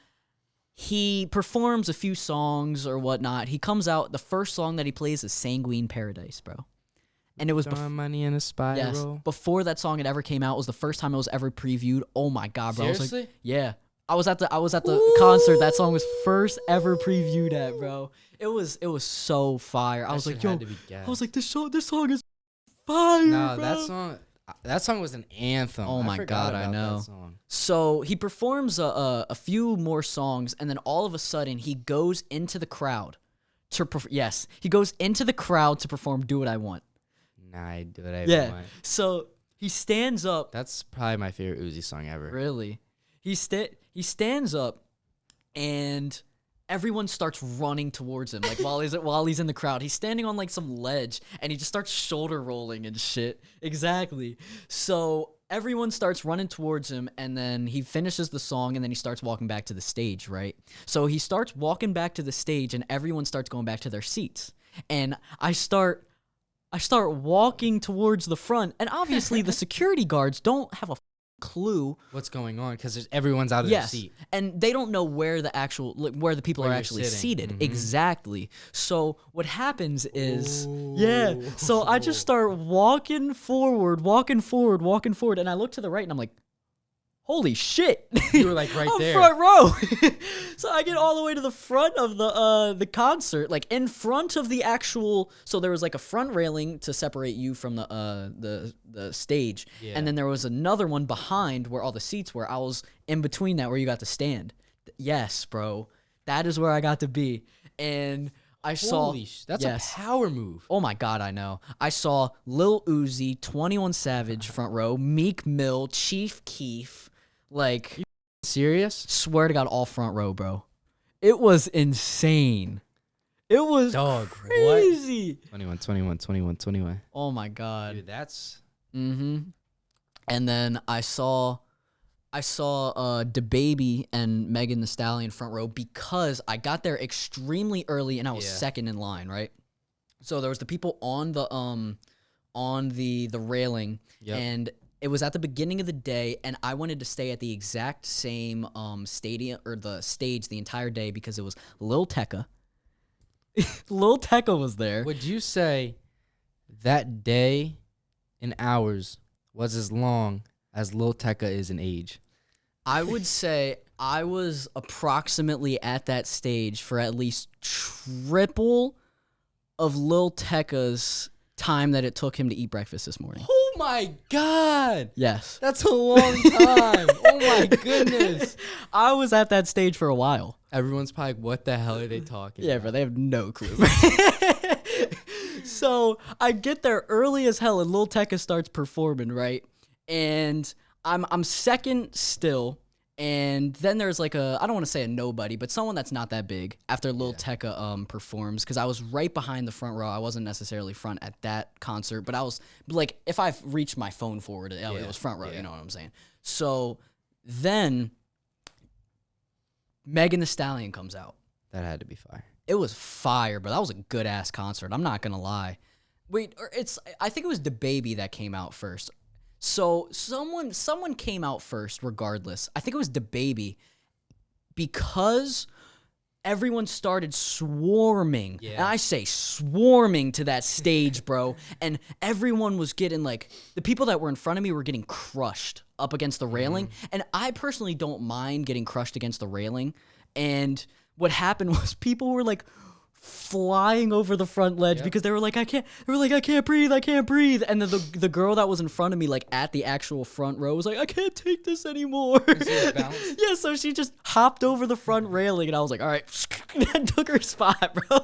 he performs a few songs or whatnot. He comes out, the first song that he plays is Sanguine Paradise, bro. And it was Throwing money in a spiral. before that song had ever came out. It was the first time it was ever previewed. Oh my god, bro. Seriously? I was like, yeah. I was at the concert that song was first ever previewed at, bro. It was so fire. I was like, yo, I was like, this song is fire, No, bro. that song was an anthem. Oh my forgot God, I about know. that song. So he performs a few more songs, and then all of a sudden he goes into the crowd he goes into the crowd to perform "Do What I Want." Nah, I do what I Yeah. want. So he stands up. That's probably my favorite Uzi song ever. Really, he stands up, and everyone starts running towards him, like while he's in the crowd. He's standing on like some ledge, and he just starts shoulder rolling and shit. Exactly. So everyone starts running towards him, and then he finishes the song, and then he starts walking back to the stage, right? So he starts walking back to the stage, and everyone starts going back to their seats. And I start walking towards the front, and obviously the security guards don't have a clue What's going on? Because everyone's out of their seat. and they don't know where the people Where are you're actually sitting. seated. Mhm. Exactly. So what happens is, Ooh. so I just start walking forward, and I look to the right, and I'm like, holy shit. You were like right I'm there. front row. So I get all the way to the front of the concert, like in front of the actual. So there was like a front railing to separate you from the stage, Yeah. and then there was another one behind where all the seats were. I was in between that where you got to stand. Yes, bro, that is where I got to be, and I saw. That's yes. a power move. Oh my god, I know. I saw Lil Uzi, 21 Savage front row, Meek Mill, Chief Keef. Like, Serious? swear to God, all front row, bro. It was insane. It was crazy. 21. Oh my God. Dude, that's... And then I saw DaBaby and Megan Thee Stallion front row because I got there extremely early and I was second in line, right? So there was the people on the railing, and it was at the beginning of the day, and I wanted to stay at the exact same stadium or the stage the entire day because it was Lil Tecca. Lil Tecca was there. Would you say that day in hours was as long as Lil Tecca is in age? I would say I was approximately at that stage for at least triple of Lil Tecca's time that it took him to eat breakfast this morning. Oh my God! Yes. That's a long time. Oh my goodness. I was at that stage for a while. Everyone's probably like, what the hell are they talking Yeah, about? bro, they have no clue. So I get there early as hell, and Lil Tecca starts performing, right? And I'm second still, and then there's like I don't want to say a nobody, but someone that's not that big after Lil Tecca performs, because I was right behind the front row. I wasn't necessarily front at that concert, but I was like, if I reached my phone forward, it was front row. You know what I'm saying? So then Megan Thee Stallion comes out. That had to be fire. It was fire, but that was a good ass concert. I'm not gonna lie. Wait, I think it was DaBaby that came out first. So someone came out first, regardless. I think it was DaBaby, because everyone started swarming. Yeah. And I say swarming to that stage, bro. And everyone was getting like, the people that were in front of me were getting crushed up against the railing. And I personally don't mind getting crushed against the railing. And what happened was people were like flying over the front ledge because they were like, I can't breathe. And then the girl that was in front of me, like at the actual front row, was like, I can't take this anymore. Yeah, so she just hopped over the front railing, and I was like, all right, I took her spot, bro.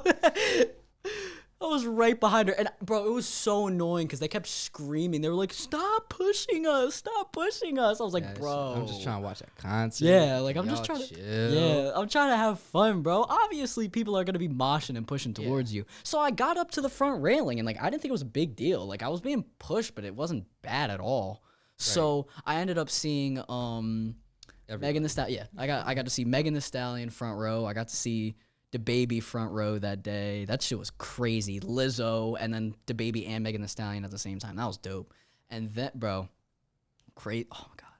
I was right behind her, and bro, it was so annoying because they kept screaming. They were like, "Stop pushing us! Stop pushing us!" I was like, Yeah, "Bro, I'm just trying to watch that concert. yeah, like I'm Y'all just trying to, chill. yeah, I'm trying to have fun, bro. Obviously, people are gonna be moshing and pushing towards you. So I got up to the front railing, and like I didn't think it was a big deal. Like I was being pushed, but it wasn't bad at all. So I ended up seeing Megan Thee Stallion. Yeah, I got to see Megan Thee Stallion front row. I got to see DaBaby front row that day. That shit was crazy. Lizzo and then DaBaby and Megan Thee Stallion at the same time. That was dope. And then, bro, crazy. Oh my god,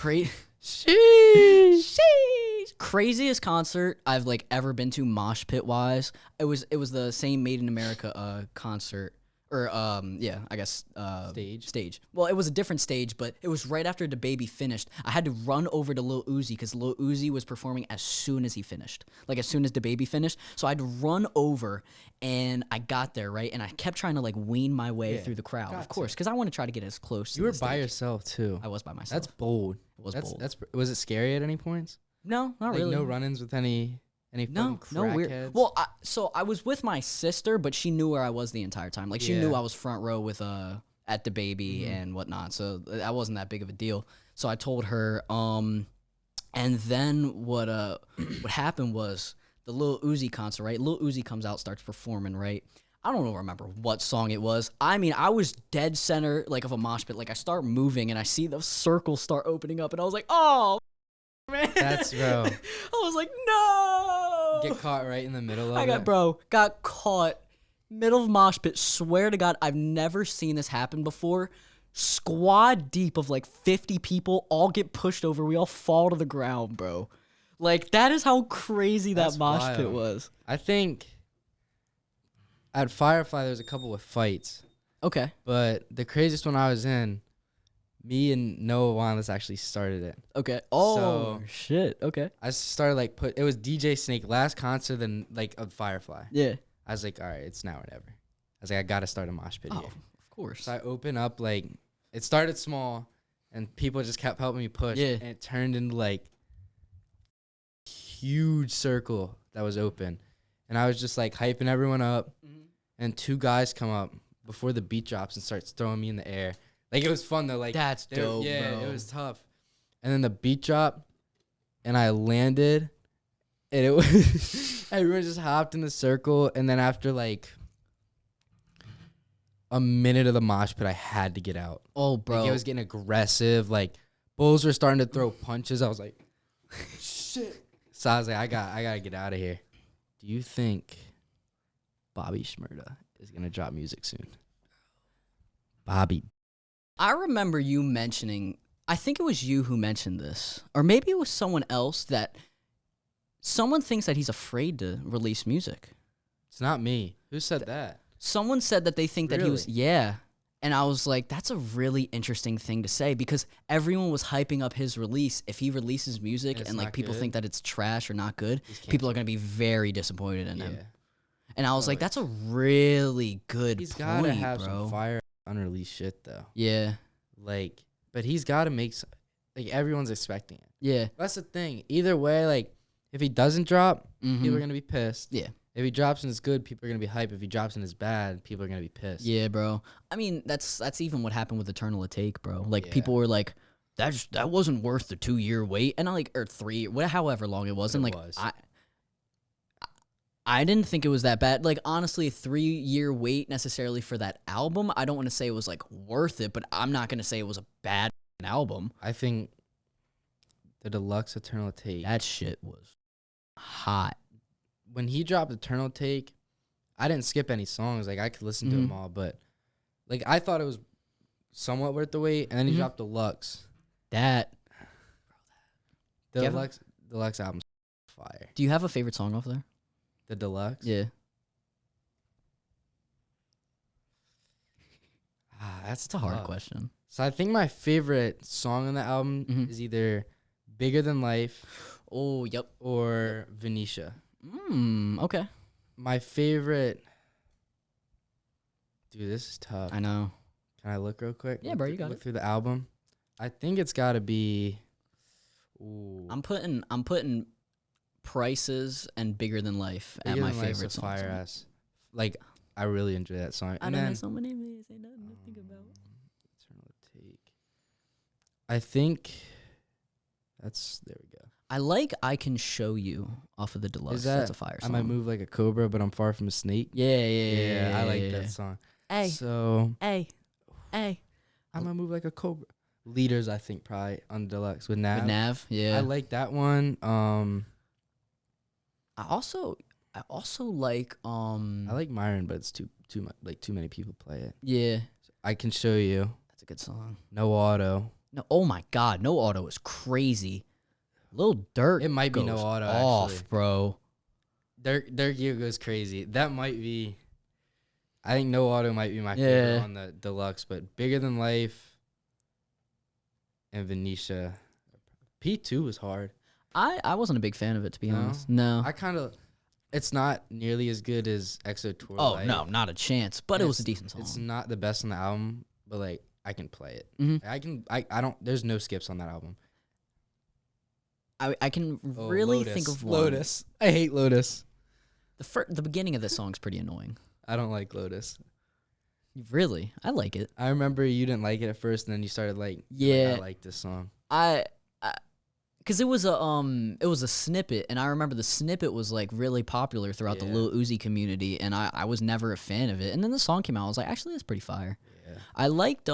crazy. Sheesh. Craziest concert I've like ever been to mosh pit wise. It was the same Made in America concert. Or yeah, I guess stage. Well, it was a different stage, but it was right after DaBaby finished. I had to run over to Lil Uzi because Lil Uzi was performing as soon as he finished, like as soon as DaBaby finished. So I had to run over, and I got there right, and I kept trying to like wean my way through the crowd, of course, because I want to try to get as close. You were by yourself too. I was by myself. That's bold. It was bold. Was it scary at any points? No, not Like really. no run-ins with any No weird. crackheads? Well, so I was with my sister, but she knew where I was the entire time. Like she knew Yeah. I was front row with at DaBaby and whatnot. So that wasn't that big of a deal. So I told her. And then what happened was the Lil Uzi concert. Right, Lil Uzi comes out, starts performing. Right. I don't remember what song it was. I mean, I was dead center like of a mosh pit. Like I start moving and I see the circles start opening up, and I was like, oh. Man. That's bro. I was like, no. Get caught right in the middle of it. Got caught middle of mosh pit. Swear to God, I've never seen this happen before. Squad deep of like 50 people all get pushed over. We all fall to the ground, bro. Like that is how crazy that mosh pit was. I think at Firefly there was a couple of fights. Okay. But the craziest one I was in, me and Noah Wanless actually started it. Okay. Oh So, shit. Okay. I started it was DJ Snake last concert then like of Firefly. Yeah. I was like, all right, it's now or never. I was like, I gotta start a mosh pit here. Of course. So I open up like it started small and people just kept helping me push. Yeah. And it turned into like huge circle that was open. And I was just like hyping everyone up. And two guys come up before the beat drops and starts throwing me in the air. Like, it was fun, though. Like, that's dope, yeah, bro. it was tough. And then the beat dropped, and I landed, and it was... everyone just hopped in the circle, and then after, like, a minute of the mosh pit, I had to get out. Oh, bro. Like, it was getting aggressive. Like, bulls were starting to throw punches. I was like, shit. So I was like, I gotta get out of here. Do you think Bobby Shmurda is going to drop music soon? Bobby. I remember you mentioning, I think it was you who mentioned this, or maybe it was someone else, that someone thinks that he's afraid to release music. It's not me. Who said that? Someone said that they think that he was, Really? yeah. And I was like, that's a really interesting thing to say because everyone was hyping up his release. If he releases music And it's and like not people good? think that it's trash or not good, He's people are canceled. going to be very disappointed in him. Yeah. And I was like, that's a really good He's point, got to have bro. some fire unreleased shit, though. Yeah. Like, but he's got to make, like, everyone's expecting it. Yeah. That's the thing. Either way, like, if he doesn't drop, people are going to be pissed. Yeah. If he drops and it's good, people are going to be hyped. If he drops and it's bad, people are going to be pissed. Yeah, bro. I mean, that's even what happened with Eternal Take, bro. Like Yeah. people were like, that wasn't worth the 2-year wait, and I like or 3, however long it was, and like was. I didn't think it was that bad. Like honestly, a 3-year wait necessarily for that album, I don't want to say it was like worth it, but I'm not gonna say it was a bad album. I think the deluxe Eternal Take. That shit was hot. When he dropped Eternal Take, I didn't skip any songs. Like, I could listen to them all, but, like, I thought it was somewhat worth the wait, and then he dropped Deluxe. That. The Deluxe album's fire. Do you have a favorite song off there? The Deluxe? Yeah. That's a hard tough. question. So I think my favorite song on the album is either Bigger Than Life Oh, yep. or Venetia. Okay. My favorite... Dude, this is tough. I know. Can I look real quick? Yeah, bro, you got look it. through the album. I think it's got to be... Ooh. I'm putting Prices and Bigger Than Life at Bigger my Than Life's favorite a fire songs. ass. Like, I really enjoy that song. I And don't then know so many ways, ain't nothing to think about. Eternal Take. I think there we go. I like I Can Show You off of the deluxe. That's a fire I song. might move like a cobra, but I'm far from a snake. Yeah. I like that song. Hey, So hey. I might move like a cobra. Leaders, I think probably on deluxe with Nav. With Nav, yeah. I like that one. I also like I like Myron, but it's too much. Like too many people play it. yeah. I Can Show You. That's a good song. No Auto. No, oh my God, No Auto is crazy. Lil Durk. It might be goes No Auto, off, actually. bro. Dirk you goes crazy. That might be. I think No Auto might be my favorite Yeah. on the deluxe, but Bigger Than Life and Venetia. P2 was hard. I wasn't a big fan of it, to be No? honest. No. I kind of. It's not nearly as good as EXO Tour. Oh Life. no, not a chance. But And it was a decent song. It's not the best on the album, but like I can play it. Mhm. I don't. There's no skips on that album. I can really Lotus. think of one. Lotus. I hate Lotus. The beginning of this song's pretty annoying. I don't like Lotus. Really, I like it. I remember you didn't like it at first, and then you started like, Yeah. I like this song. Because it was a snippet, and I remember the snippet was like really popular throughout the Yeah. Lil Uzi community, and I was never a fan of it. And then the song came out, I was like, actually, that's pretty fire. Yeah. I liked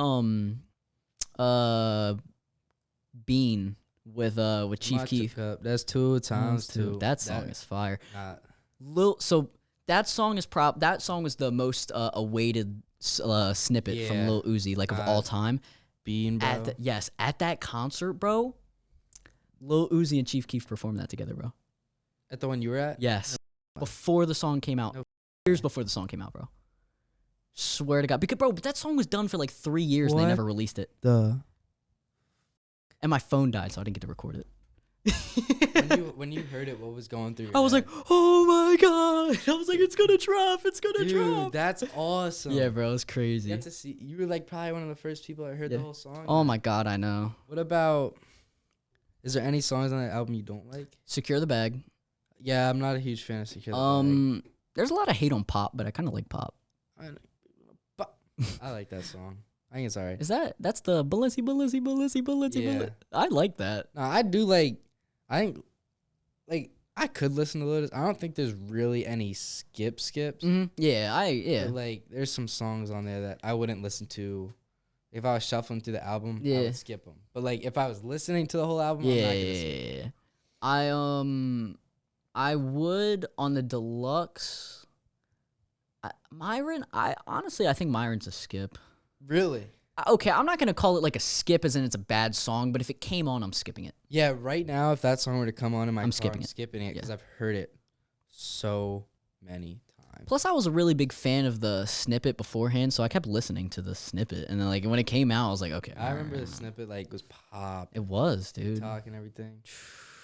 Bean with Chief Matcha Keef. Cup. That's 2 times 2. That song is fire. Not, So that song is that song was the most awaited snippet from Yeah. Lil Uzi, like of all time. Bean, bro. At that concert, bro. Lil Uzi and Chief Keef performed that together, bro. At the one you were at? Yes. Before the song came out. No. Years before the song came out, bro. Swear to God. Because, bro, that song was done for like 3 years and they What? never released it. The And my phone died, so I didn't get to record it. when you heard it, what was going through your I was head? like, oh my God. I was like, it's going to drop. It's going to Dude, drop. that's awesome. Yeah, bro. It's crazy. You got to see. You were like probably one of the first people that heard Yeah. the whole song. Oh my God, I know. What about? Is there any songs on that album you don't like? Secure the Bag. Yeah, I'm not a huge fan of Secure the Bag. There's a lot of hate on pop, but I kind of like pop. I like that song. I think it's alright. That's the Balenci. Yeah. I like that. No, I do like. I think, like, I could listen to Lotus. I don't think there's really any skips. Yeah. But, like, there's some songs on there that I wouldn't listen to. If I was shuffling through the album, I Yeah. would skip them. But like, if I was listening to the whole album, I'm not gonna skip them. I would on the deluxe. Myron, I think Myron's a skip. Really? Okay, I'm not gonna call it like a skip as in it's a bad song, but if it came on, I'm skipping it. Yeah, right now, if that song were to come on in my car, skipping I'm it. skipping it because Yeah. I've heard it so many times. Plus, I was a really big fan of the snippet beforehand, so I kept listening to the snippet, and then like when it came out, I was like, okay. I remember the alright. snippet like was pop, It was, dude. TikTok and everything.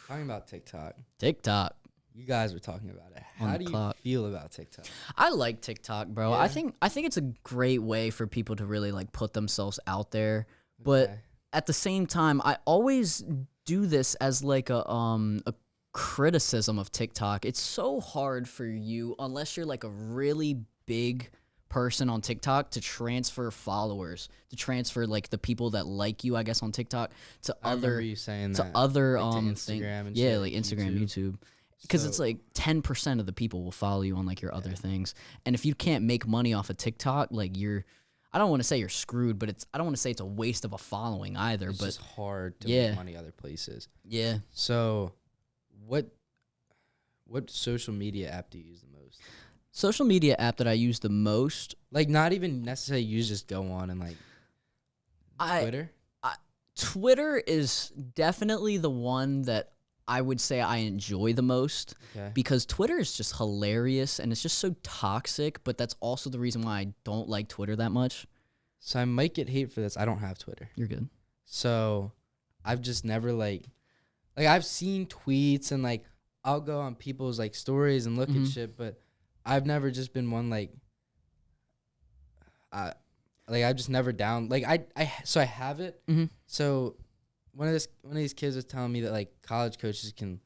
Talking about TikTok, TikTok. you guys were talking about it. On How the do you clock. feel about TikTok? I like TikTok, bro. Yeah. I think it's a great way for people to really like put themselves out there. But Okay. at the same time, I always do this as like a criticism of TikTok. It's so hard for you unless you're like a really big person on TikTok to transfer followers, to transfer like the people that like you, I guess, on TikTok to I remember other you saying to that. other like, to thing. Instagram and Yeah, shit, like Instagram, YouTube. Because it's So- like 10% of the people will follow you on like your other things. And if you can't make money off of TikTok, like I don't want to say you're screwed, but I don't want to say it's a waste of a following either. it's But just hard to Yeah. make money other places. yeah, So, what social media app do you use the most? social media app that I use the most, Like, not even necessarily you just go on and like Twitter. Twitter is definitely the one that I would say I enjoy the most Okay. because Twitter is just hilarious and it's just so toxic. But that's also the reason why I don't like Twitter that much. So I might get hate for this. I don't have Twitter. You're good. So I've just never like I've seen tweets and like I'll go on people's like stories and look at shit, but I've never just been one like I've just never down like I have it. Mhm. So one of these kids was telling me that like college coaches can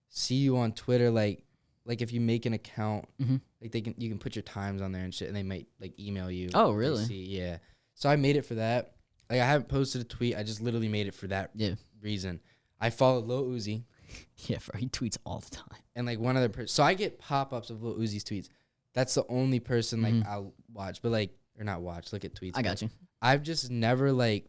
see you on Twitter like like if you make an account, Mm-hmm. like you can put your times on there and shit, and they might like email you. Oh, if they really? see. Yeah. So I made it for that. Like I haven't posted a tweet. I just literally made it for that Yeah. reason. I follow Lil Uzi Yeah, bro. He tweets all the time. and like one other person. So I get pop-ups of Lil Uzi's tweets. That's the only person like Mhm. I'll watch, but like or not watch, look at tweets. I got you. I've just never like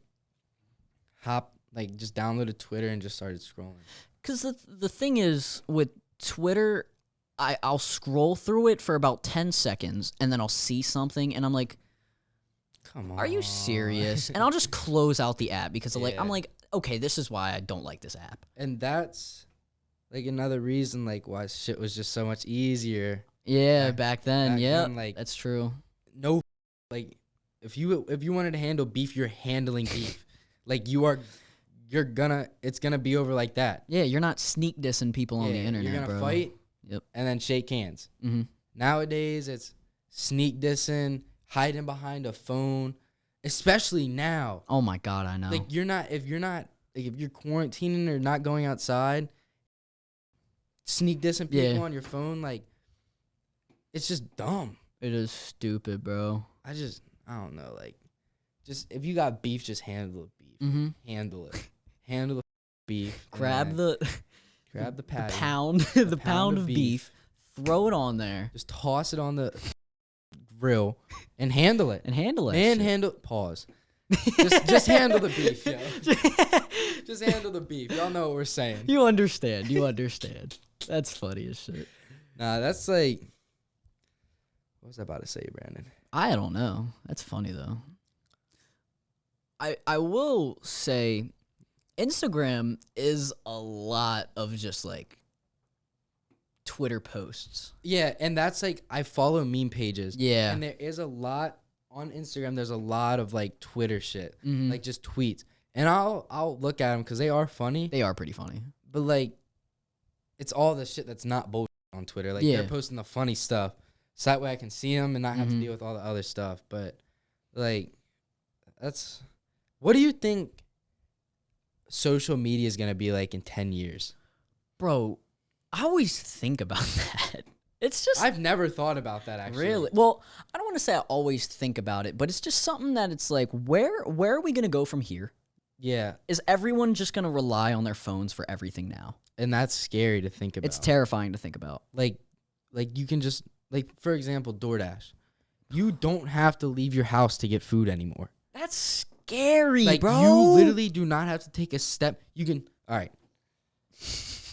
just downloaded Twitter and just started scrolling. Because the thing is, with Twitter, I'll scroll through it for about 10 seconds, and then I'll see something, and I'm like, Come on. are you serious? And I'll just close out the app because Yeah. I'm like, okay, this is why I don't like this app. And that's like another reason like why shit was just so much easier. Yeah, back then, back yeah, then, like- that's true. No, like if you wanted to handle beef, you're handling beef. Like it's gonna be over like that. Yeah, you're not sneak dissing people on the internet, You're gonna bro. fight. Yep. And then shake hands. Mm-hmm. Nowadays, it's sneak dissing, hiding behind a phone, especially now. Oh my God, I know. Like if you're quarantining or not going outside, sneak dissing people Yeah. on your phone, like it's just dumb. It is stupid, bro. I don't know, like just if you got beef, just handle the beef. Mm-hmm. Handle it. Handle the beef. and Grab then the grab the patty. pound, the pound of beef, throw it on there, Just toss it on the grill and handle it. and handle it. Manhandle. Pause. just handle the beef, yo. Just handle the beef. Y'all know what we're saying. You understand. You understand. That's funny as shit. Nah, that's like. What was I about to say, Brandon? I don't know. That's funny though. I will say Instagram is a lot of just like Twitter posts. Yeah, and that's like I follow meme pages. Yeah. And there is a lot on Instagram. There's a lot of like Twitter shit, Mhm. like just tweets, and I'll look at them because they are funny. They are pretty funny. But like, it's all the shit that's not bullshit on Twitter. Like Yeah. they're posting the funny stuff, so that way I can see them and not have to Mhm. deal with all the other stuff. But like, that's. What do you think social media is gonna be like in 10 years? Bro, I always think about that. It's just I've never thought about that actually. really well, I don't want to say I always think about it, but it's just something that it's like where are we going to go from here? Yeah, Is everyone just going to rely on their phones for everything now? and that's scary to think about. It's terrifying to think about. like you can just like for example DoorDash. You don't have to leave your house to get food anymore. That's scary, Like bro. you literally do not have to take a step. You can all right.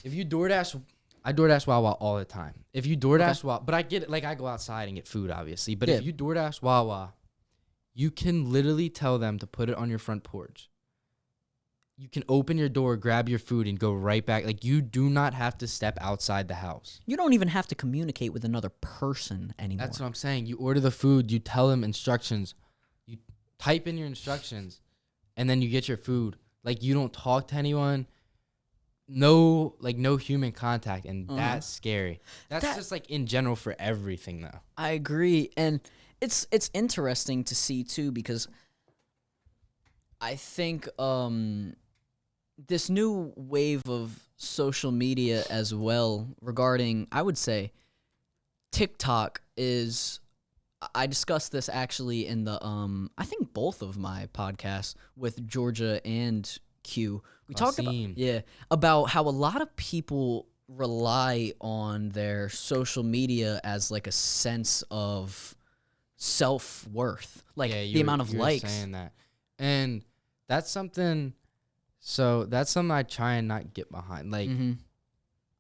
If you DoorDash, I DoorDash Wawa all the time. If you DoorDash Wawa, but I get it. Like I go outside and get food, obviously. But Yeah. if you DoorDash Wawa, you can literally tell them to put it on your front porch. You can open your door, grab your food, and go right back. Like you do not have to step outside the house. You don't even have to communicate with another person anymore. That's what I'm saying. You order the food, you tell them instructions, you type in your instructions, and then you get your food. Like you don't talk to anyone. No human contact, and that's scary. That's just like in general for everything though. I agree, and it's interesting to see too because I think this new wave of social media as well regarding, I would say, TikTok is. I discussed this actually in the I think both of my podcasts with Georgia and Q. We talked about how a lot of people rely on their social media as like a sense of self-worth, like the amount of likes. Saying that, and that's something. So that's something I try and not get behind. Like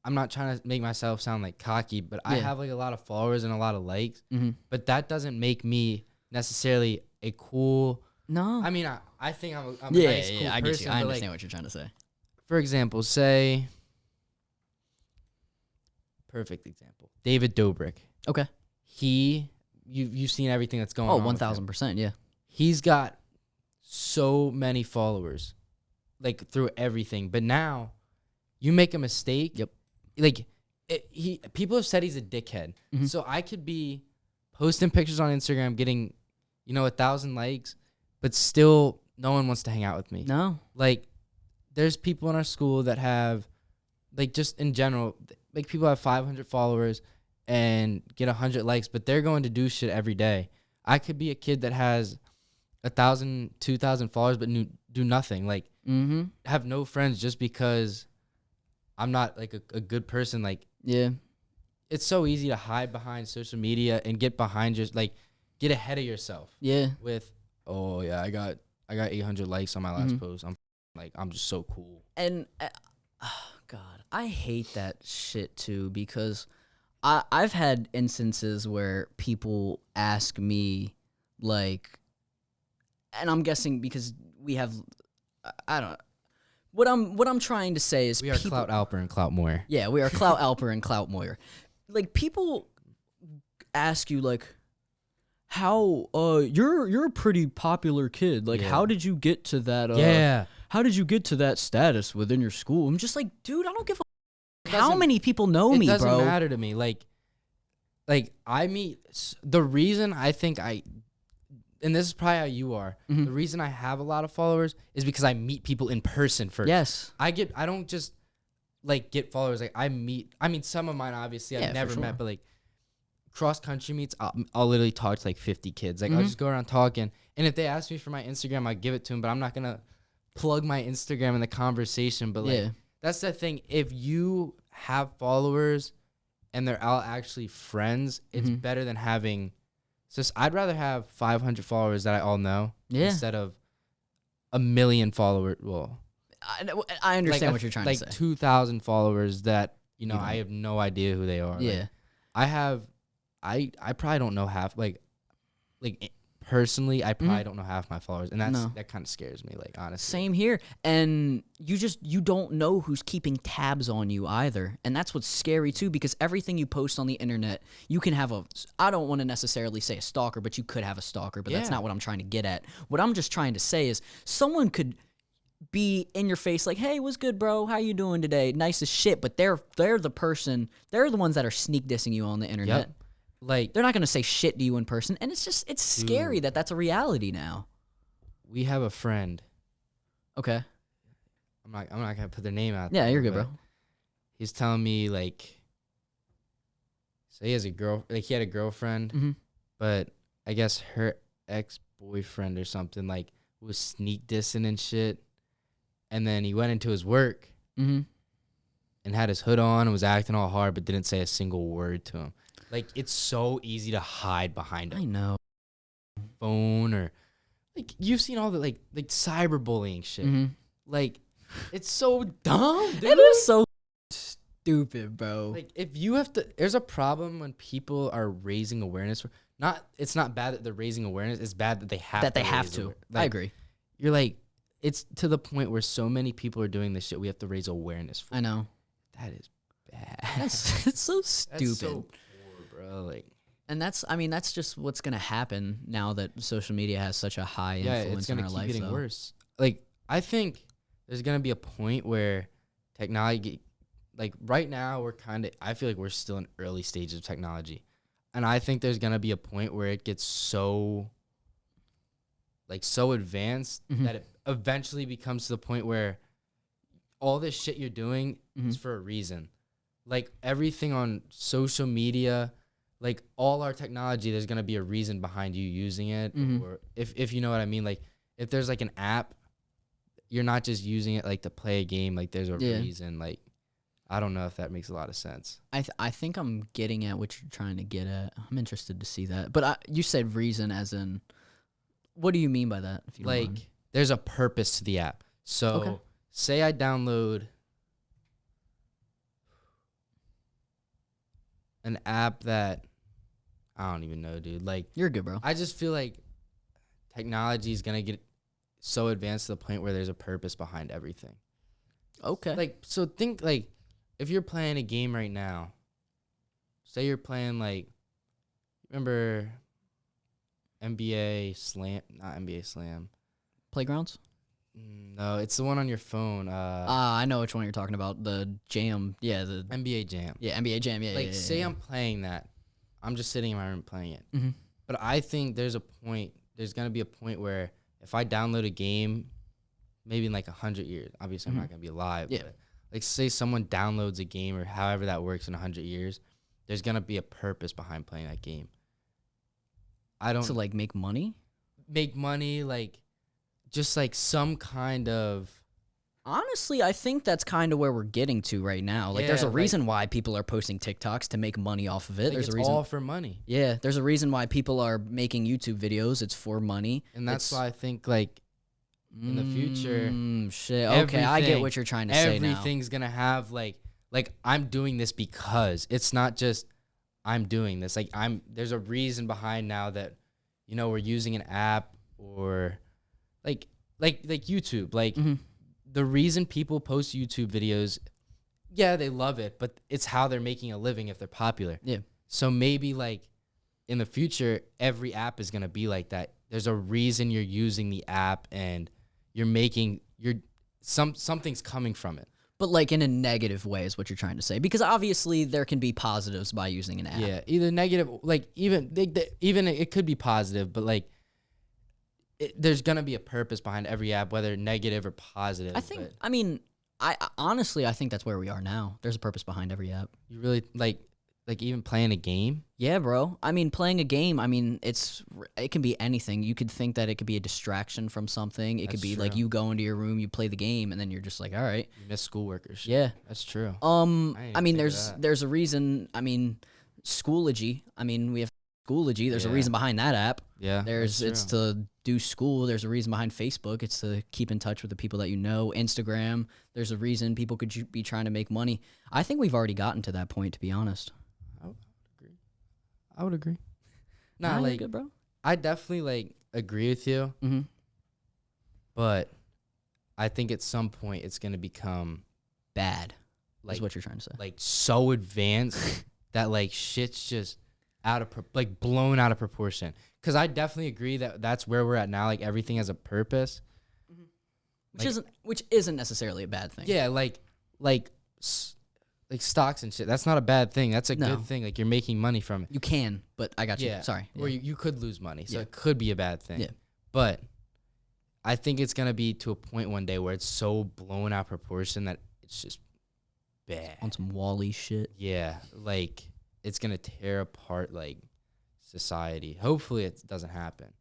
I'm not trying to make myself sound like cocky, but I have like a lot of followers and a lot of likes. But that doesn't make me necessarily a cool. No, I mean, I think I'm a nice, cool I person. get you. I but, understand like, what you're trying to say. for example, say, perfect example, David Dobrik. Okay. You've seen everything that's going on. 1,000%. Yeah. He's got so many followers, like through everything. But now, you make a mistake. Yep. Like people have said he's a dickhead. So I could be posting pictures on Instagram, getting 1,000 likes, but still no one wants to hang out with me. No. Like there's people in our school that have, like just in general, like people have 500 followers and get 100 likes, but they're going to do shit every day. I could be a kid that has 1,000, 2,000 followers, but do nothing. Like, have no friends just because I'm not like a good person. Like, Yeah. it's so easy to hide behind social media and get behind your, like, get ahead of yourself. Yeah. With, oh yeah, I got 800 likes on my last post. I'm just so cool. And oh God, I hate that shit too, because I've had instances where people ask me, like, and I'm guessing because we have, I don't. What I'm trying to say is We are Clout Alper and Clout Moyer. Yeah, we are Clout Alper and Clout Moyer. Like, people ask you, like, how you're a pretty popular kid. Like, how did you get to that? How did you get to that status within your school? I'm just like, dude, I don't give a how many people know me, bro. It doesn't matter to me. Like I meet the reason I think and this is probably how you are. The reason I have a lot of followers is because I meet people in person first. Yes. I don't just like get followers. Like, I mean, some of mine obviously I've never met, but like cross country meets, I'll literally talk to like 50 kids. Like, I'll just go around talking, and if they ask me for my Instagram, I give it to them. But I'm not gonna plug my Instagram in the conversation. But like, that's the thing. If you have followers and they're all actually friends, it's better than having. So I'd rather have 500 followers that I all know instead of 1 million followers. Well, I understand what you're trying to say. Like 2,000 followers that, I have no idea who they are. Yeah. Like, I probably don't know half. Like personally, I probably don't know half my followers, and that kind of scares me. Like, honestly. Same here. And you don't know who's keeping tabs on you either, and that's what's scary too. Because everything you post on the internet, you can have I don't want to necessarily say a stalker, but you could have a stalker. But that's not what I'm trying to get at. What I'm just trying to say is someone could be in your face like, hey, what's good, bro? How you doing today? Nice as shit. But they're the person. They're the ones that are sneak dissing you on the internet. Yep. Like, they're not gonna say shit to you in person, and it's scary that that's a reality now. We have a friend. Okay. I'm not gonna put their name out. Yeah, you're good, bro. He's telling me, like, so he has he had a girlfriend, but I guess her ex-boyfriend or something, like, was sneak dissing and shit, and then he went into his work and had his hood on and was acting all hard, but didn't say a single word to him. Like, it's so easy to hide behind a phone, or like, you've seen all the like cyberbullying shit. Like, it's so dumb, dude. It is so stupid, bro. Like, if you have to, there's a problem when people are raising awareness for it's not bad that they're raising awareness. It's bad that they have to. Like, I agree. You're like, it's to the point where so many people are doing this shit. We have to raise awareness for. I know. That is bad. It's so stupid. That's so poor, bro. Like, and that's just what's gonna happen now that social media has such a high influence in our life. It's gonna keep getting worse. Like, I think there's gonna be a point where technology, like, right now I feel like we're still in early stages of technology, and I think there's gonna be a point where it gets so advanced that it eventually becomes to the point where all this shit you're doing is for a reason. Like, everything on social media, like, all our technology, there's going to be a reason behind you using it. Or if you know what I mean, like, if there's like an app, you're not just using it like to play a game. Like, there's a reason. Like, I don't know if that makes a lot of sense. I think I'm getting at what you're trying to get at. I'm interested to see that. But you said reason as in, what do you mean by that? If you don't mind? There's a purpose to the app. So say I download an app that I don't even know, dude. Like, you're good, bro. I just feel like technology is gonna get so advanced to the point where there's a purpose behind everything. Okay. Like, so think, like, if you're playing a game right now, say you're playing, like, remember NBA Slam, not NBA Slam. Playgrounds? No, it's the one on your phone. I know which one you're talking about. The Jam. Yeah, the NBA Jam. Yeah, NBA Jam. Yeah, like, yeah, say I'm playing that. I'm just sitting in my room playing it. But I think there's going to be a point where if I download a game, maybe in like 100 years, obviously I'm not going to be alive. Yeah. But, like, say someone downloads a game or however that works in 100 years, there's gonna be a purpose behind playing that game. I don't To like make money. make money, like just like some kind of Honestly, I think that's kind of where we're getting to right now. Like, there's Yeah, a reason why people are posting TikToks to make money off of it. like There's it's a reason. all for money, Yeah, there's a reason why people are making YouTube videos. It's for money. and that's why I think like in the future, Shit. Okay, I get everything- what you're trying to say now. everything's gonna have like I'm doing this because it's not just I'm doing this. Like there's a reason behind now that we're using an app or like YouTube. Like the reason people post YouTube videos, yeah, they love it, but it's how they're making a living if they're popular. Yeah. So maybe like in the future, every app is gonna be like that. There's a reason you're using the app and something's coming from it. But like in a negative way is what you're trying to say, because obviously there can be positives by using an app. Yeah, either negative, like even it could be positive, but like there's gonna be a purpose behind every app, whether negative or positive. I think. but I mean, I honestly, I think that's where we are now. There's a purpose behind every app. you really like even playing a game. Yeah, bro. I mean, playing a game, I mean, it can be anything. You could think that it could be a distraction from something. It could That's be like true. you go into your room, you play the game, and then you're just like, all right. You miss schoolwork or shit. Yeah. That's true. I didn't mean, even think of that. there's a reason. I mean, Schoology. I mean, we have Schoology. There's a Yeah. reason behind that app. Yeah, It's that's to do school. There's a reason behind Facebook. It's to keep in touch with the people that you know. Instagram. There's a reason people could be trying to make money. I think we've already gotten to that point, to be honest. I would agree. Nah, Nah, you're like good, bro. I definitely like agree with you, Mm-hmm. but I think at some point it's gonna become Bad. like Is what you're trying to say. like so advanced that like shit's just blown out of proportion. Because I definitely agree that that's where we're at now. Like everything has a purpose. Which isn't necessarily a bad thing. Yeah, like stocks and shit. That's not a bad thing. That's a No. good thing. Like you're making money from it. You can, but I got you. Yeah. Sorry. Or you could lose money, so Yeah. it could be a bad thing. Yeah. But I think it's gonna be to a point one day where it's so blown out proportion that it's just bad. On some Wall-E shit. Yeah, like it's gonna tear apart like society. Hopefully, it doesn't happen.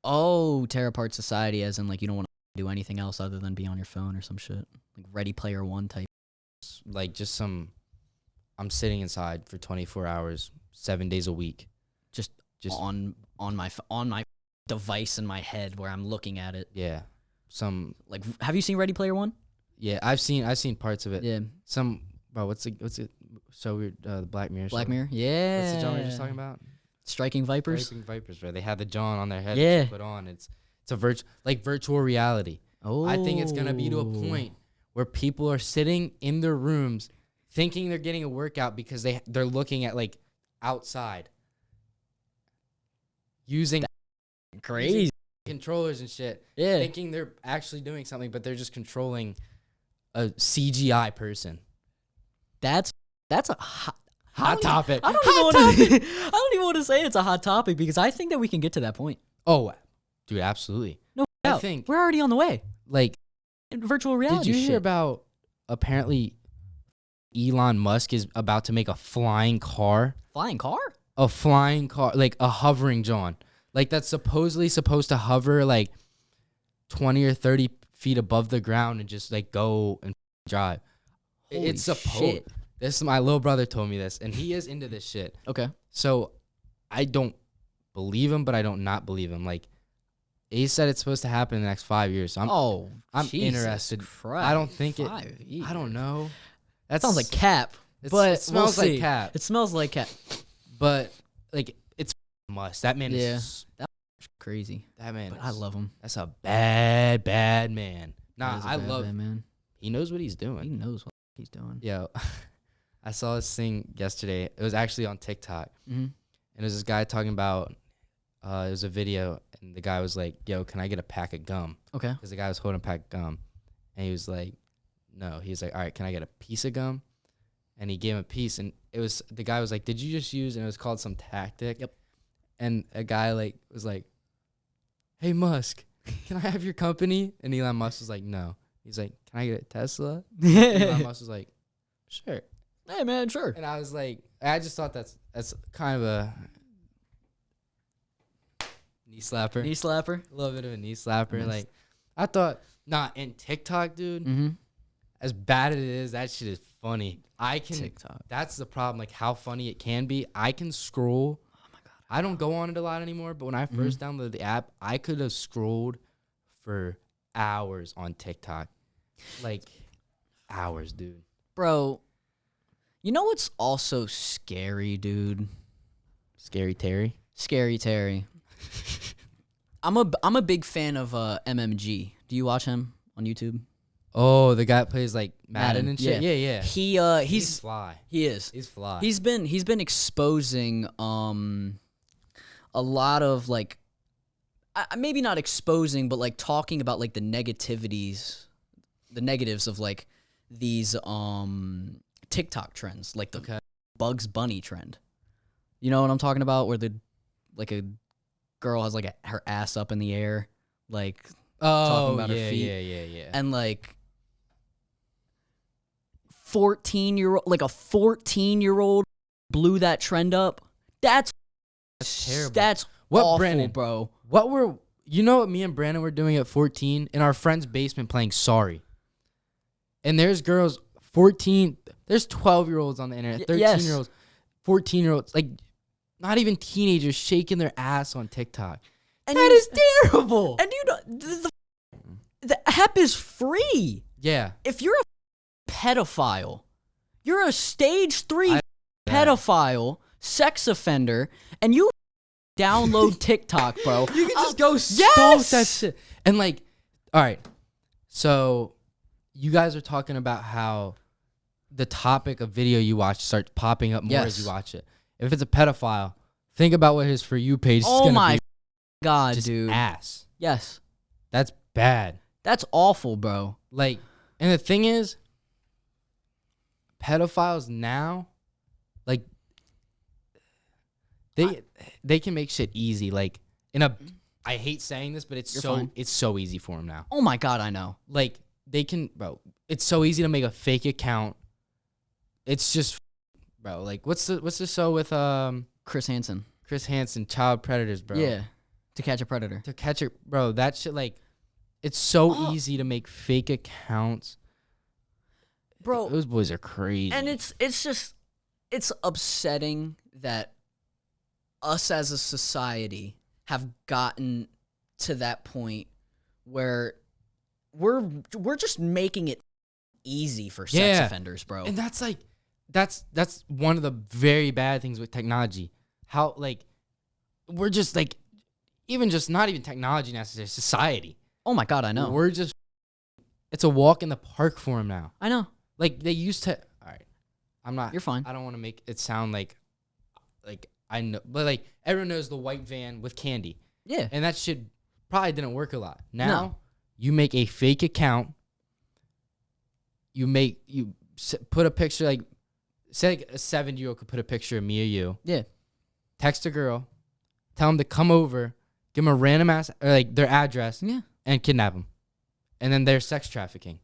Oh, tear apart society, as in like you don't want to do anything else other than be on your phone or some shit. Like Ready Player One type. Like just I'm sitting inside for 24 hours, 7 days a week. Just Just on my device in my head where I'm looking at it. yeah, Like, have you seen Ready Player One? yeah. I've seen parts of it. Yeah. Bro, what's it? So weird. The Black Mirror. Black show. Mirror. Yeah. What's the genre we were just talking about? Striking Vipers. Striking Vipers, right? They had the John on their head. Yeah. To put on. It's a virtual reality. Oh. I think it's gonna be to a point where people are sitting in their rooms thinking they're getting a workout because they're looking at like outside using Crazy. controllers and shit, Yeah. thinking they're actually doing something, but they're just controlling a CGI person. That's a hot topic. I don't even want to say it's a hot topic because I think that we can get to that point. Oh, dude, absolutely. No I doubt. think We're already on the way. like, Virtual reality. did you shit. hear about apparently Elon Musk is about to make a flying car? flying car? A flying car, like a hovering John, like that's supposedly supposed to hover like 20 or 30 feet above the ground and just like go and drive. Holy It's supposed. shit. This my little brother told me this, and he is into this shit. Okay. So I don't believe him, but I don't not believe him. Like he said, it's supposed to happen in the next 5 years. So I'm Jesus interested. Christ. I don't think it. 5 years. I don't know. That sounds like cap. It's- But it smells we'll like see. cap. It smells like cap. But like it's must. That man Yeah. is Crazy. that man. But I love him. That's a bad man. Nah, That is a I bad love. man. He knows what he's He doing. knows what he's doing. Yo, I saw this thing yesterday. It was actually on TikTok, Mm-hmm. and it was this guy talking about. It was a video, and the guy was like, "Yo, can I get a pack of gum?" Okay. Because the guy was holding a pack of gum, and he was like, "No." He was like, "All right, can I get a piece of gum?" And he gave him a piece, and the guy was like, "Did you just use?" And it was called some tactic. Yep. And a guy like was like, "Hey Musk, can I have your company?" And Elon Musk was like, "No." He's like, "Can I get a Tesla?" Elon Musk was like, "Sure." Hey man, sure. And I was like, I just thought that's kind of a knee slapper. Knee slapper. A little bit of a knee slapper. Nice. Like, I thought, and TikTok, dude, Mm-hmm. as bad as it is, that shit is funny. I can. TikTok. That's the problem. Like how funny it can be. I can scroll. Oh my god. I don't go on it a lot anymore. But when I first downloaded the app, I could have scrolled for hours on TikTok, like hours, dude. Bro, you know what's also scary, dude? Scary Terry. Scary Terry. I'm a big fan of MMG. Do you watch him on YouTube? Oh, the guy that plays like Madden and shit. Yeah. He's fly. He is. He's fly. He's been exposing a lot of like maybe not exposing, but like talking about like the negatives of like these TikTok trends, like the Bugs Bunny trend. You know what I'm talking about? Where like a girl has like her ass up in the air, like talking about her feet. Yeah. And like 14-year-old blew that trend up. That's terrible. That's what, awful, Brandon, bro. You know what me and Brandon were doing at 14 in our friend's basement playing Sorry. And there's girls 14, there's 12-year-olds on the internet, 13-year-olds, 14-year-olds, like not even teenagers shaking their ass on TikTok. And that is terrible. And you know the app is free. Yeah. If you're a pedophile, you're a stage 3 pedophile, sex offender, and you download TikTok, bro. You can just go stalk that shit. And like, all right, so you guys are talking about how the topic of video you watch starts popping up more as you watch it. If it's a pedophile, think about what his For You page is going to be. Oh my God, just dude. Ass. Yes. That's bad. That's awful, bro. Like, and the thing is, pedophiles now, like, they can make shit easy. Like, I hate saying this, but it's so easy for them now. Oh my God, I know. Like, they can, bro, it's so easy to make a fake account. It's just, bro, like, what's the show with Chris Hansen, Child Predators, bro? Yeah. To Catch a Predator. To Catch a, bro, that shit, like, it's so easy to make fake accounts. Bro, those boys are crazy. And it's upsetting that us as a society have gotten to that point where we're just making it easy for sex offenders, bro. And that's like that's one of the very bad things with technology. How like we're just like even just not even technology necessarily, society. Oh my God, I know. We're just it's a walk in the park for them now. I know. Like they used to. All right, I'm not. You're fine. I don't want to make it sound like I know, but like everyone knows the white van with candy. Yeah. And that shit probably didn't work a lot. Now you make a fake account. You put a picture like say like a 7-year-old could put a picture of me or you. Yeah. Text a girl, tell them to come over, give them a random ass or like their address. Yeah. And kidnap them, and then they're sex trafficking.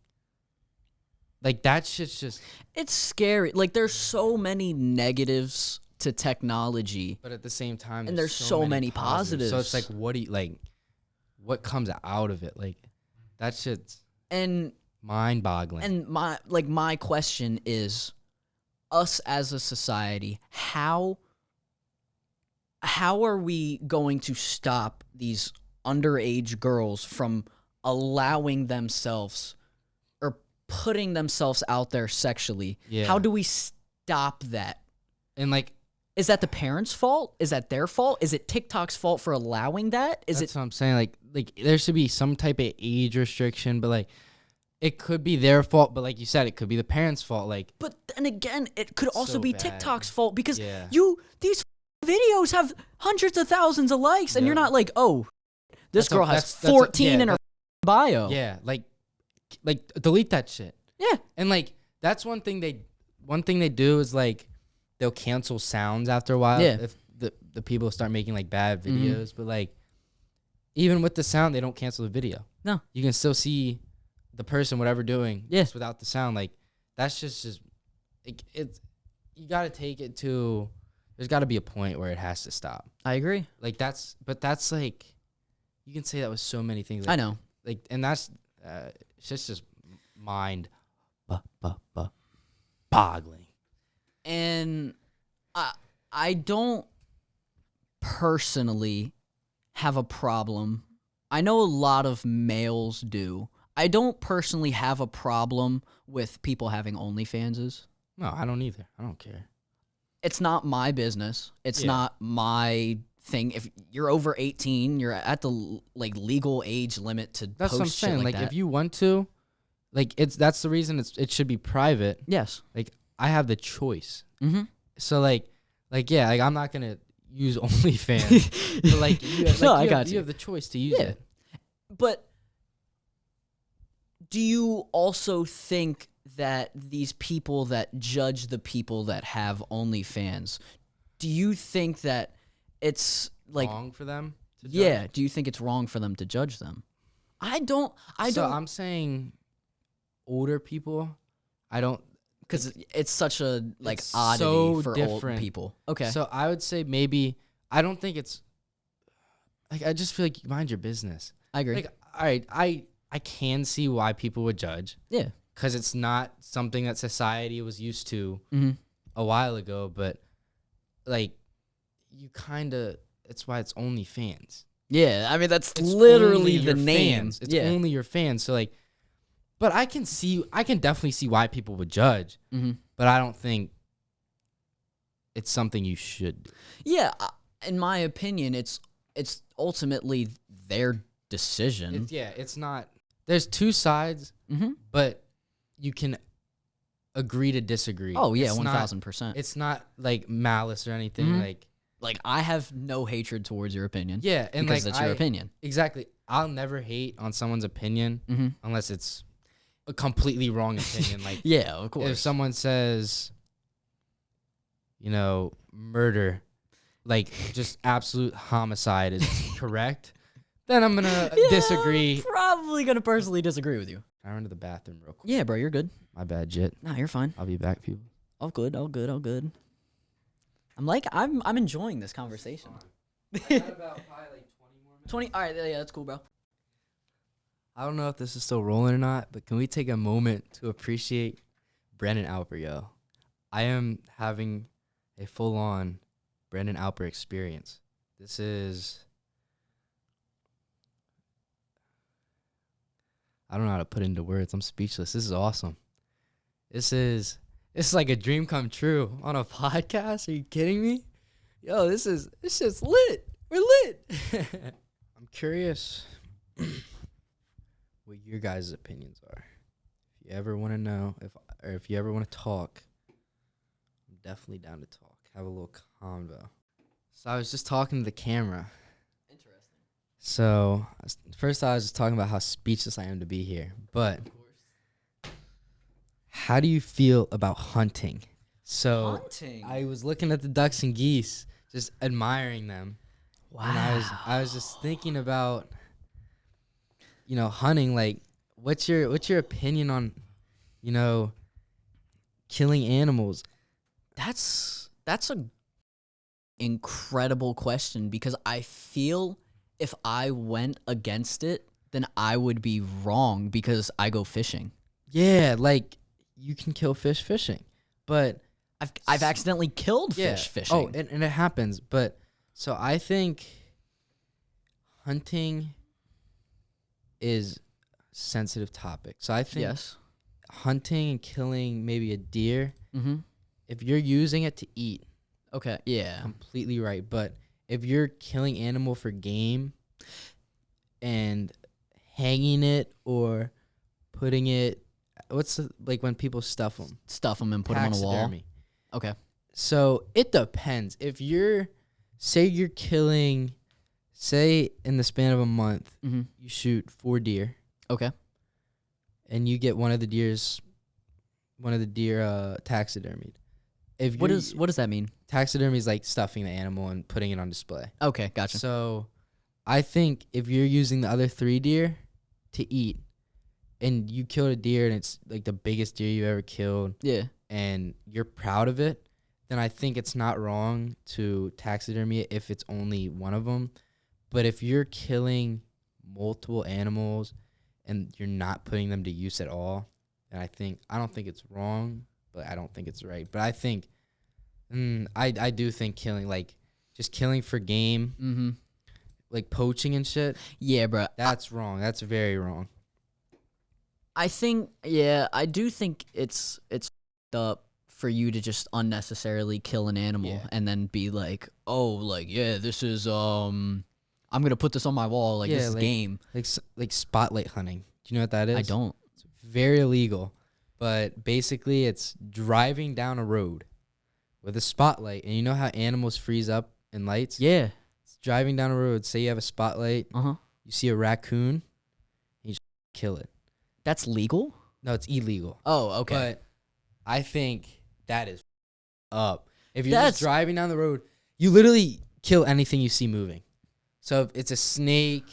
Like that shit's just it's scary. Like there's so many negatives to technology, but at the same time and there's so many positives. So it's like what comes out of it? Like that shit's and mind-boggling. And my question is, us as a society, how are we going to stop these underage girls from allowing themselves or putting themselves out there sexually? Yeah. How do we stop that? And like, is that the parents' fault? Is that their fault? Is it TikTok's fault for allowing that? That's what I'm saying. Like there should be some type of age restriction, but like it could be their fault, but like you said, it could be the parents' fault. Like, but then again, it could also so be bad. TikTok's fault because Yeah. these videos have hundreds of thousands of likes, and you're not like, oh, this girl has 14 in her bio. Yeah, like delete that shit. Yeah. And like that's one thing they do is like they'll cancel sounds after a while if the people start making like bad videos, but like even with the sound they don't cancel the video. No. You can still see the person whatever doing just without the sound. Like that's just you got to take it to. There's got to be a point where it has to stop. I agree. Like that's like, you can say that with so many things. Like, I know. Like, and that's it's just mind boggling. And I don't personally have a problem. I know a lot of males do. I don't personally have a problem with people having OnlyFanses. No, I don't either. I don't care. It's not my business. It's not my thing. If you're over 18, you're at the like legal age limit to That's post what I'm shit saying. like Like that. if you want to, like it should be private. Yes. Like I have the choice. Mm-hmm. So like I'm not gonna use OnlyFans. But like I got you you. have the choice to use it. But do you also think that these people that judge the people that have OnlyFans, do you think that it's like Wrong for them to judge? Yeah, do you think it's wrong for them to judge them? I don't. So I'm saying older people. I don't, because it's such a like it's oddity so for different. old people. Okay. So I would say maybe I don't think it's like, I just feel like mind your business. I agree. Like, all right, I can see why people would judge. Yeah. Because it's not something that society was used to Mm-hmm. a while ago, but like you kind of, it's why it's OnlyFans. Yeah, I mean that's It's literally only the your name. Fans. It's yeah. only your fans. So like, but I can definitely see why people would judge, Mm-hmm. but I don't think it's something you should do. Yeah, in my opinion, it's ultimately their decision. It's not, there's two sides, Mm-hmm. but you can agree to disagree. Oh yeah, It's 1000%. It's not like malice or anything. Mhm. Like I have no hatred towards your opinion. Yeah, and because like it's your opinion. Exactly. I'll never hate on someone's opinion Mm-hmm. unless it's a completely wrong opinion. Like Yeah, of course. if someone says, murder, like just absolute homicide is correct, then I'm gonna disagree. I'm probably gonna personally disagree with you. I run to the bathroom real quick. Yeah, bro, you're good. My bad, Jit. Nah, you're fine. I'll be back, people. All good. All good. All good. I'm enjoying this conversation. I got about probably like 20 more minutes. 20. All right. Yeah, that's cool, bro. I don't know if this is still rolling or not, but can we take a moment to appreciate Brandon Alper, yo? I am having a full-on Brandon Alper experience. This is, I don't know how to put it into words. I'm speechless. This is awesome. It's like a dream come true on a podcast. Are you kidding me? Yo, this shit's lit. We're lit. I'm curious what your guys' opinions are. If you ever want to know, if you ever want to talk, I'm definitely down to talk. Have a little convo. So I was just talking to the camera. Interesting. So first I was just talking about how speechless I am to be here. But how do you feel about hunting? So Hunting. I was looking at the ducks and geese, just admiring them. Wow. And I was just thinking about, hunting. Like, what's your opinion on, killing animals? That's a incredible question because I feel if I went against it, then I would be wrong because I go fishing. Yeah, like you can kill fish fishing, but I've accidentally killed yeah. fish fishing. Oh, and it happens. But so I think hunting is a sensitive topic. So I think yes. hunting and killing maybe a deer, Mm-hmm. if you're using it to eat, Okay. Yeah. completely right. But if you're killing animal for game and hanging it or putting it, like when people stuff them? Stuff them and put them on a wall. Taxidermy. Okay. So it depends. If you're killing, say in the span of a month, Mm-hmm. you shoot 4 deer Okay. and you get one of the deer taxidermied. What does that mean? Taxidermy is like stuffing the animal and putting it on display. Okay. Gotcha. So I think if you're using the other 3 deer to eat and you killed a deer and it's like the biggest deer you ever killed yeah. and you're proud of it, then I think it's not wrong to taxidermy it if it's only one of them. But if you're killing multiple animals and you're not putting them to use at all, then I don't think it's wrong, but I don't think it's right. But I think I do think killing, like just killing for game, like poaching and shit. Yeah, bro. That's wrong. That's very wrong. I think, yeah, I do think it's up for you to just unnecessarily kill an animal and then be like, oh, like, yeah, this is I'm gonna put this on my wall, like this is game. Like spotlight hunting. Do you know what that is? I don't. It's very illegal, but basically it's driving down a road with a spotlight, and you know how animals freeze up in lights? Yeah. It's driving down a road. Say you have a spotlight. You see a raccoon, and you just kill it. That's legal? No, it's illegal. Oh, okay. But I think that is up. If you're just driving down the road, you literally kill anything you see moving. So if it's a snake,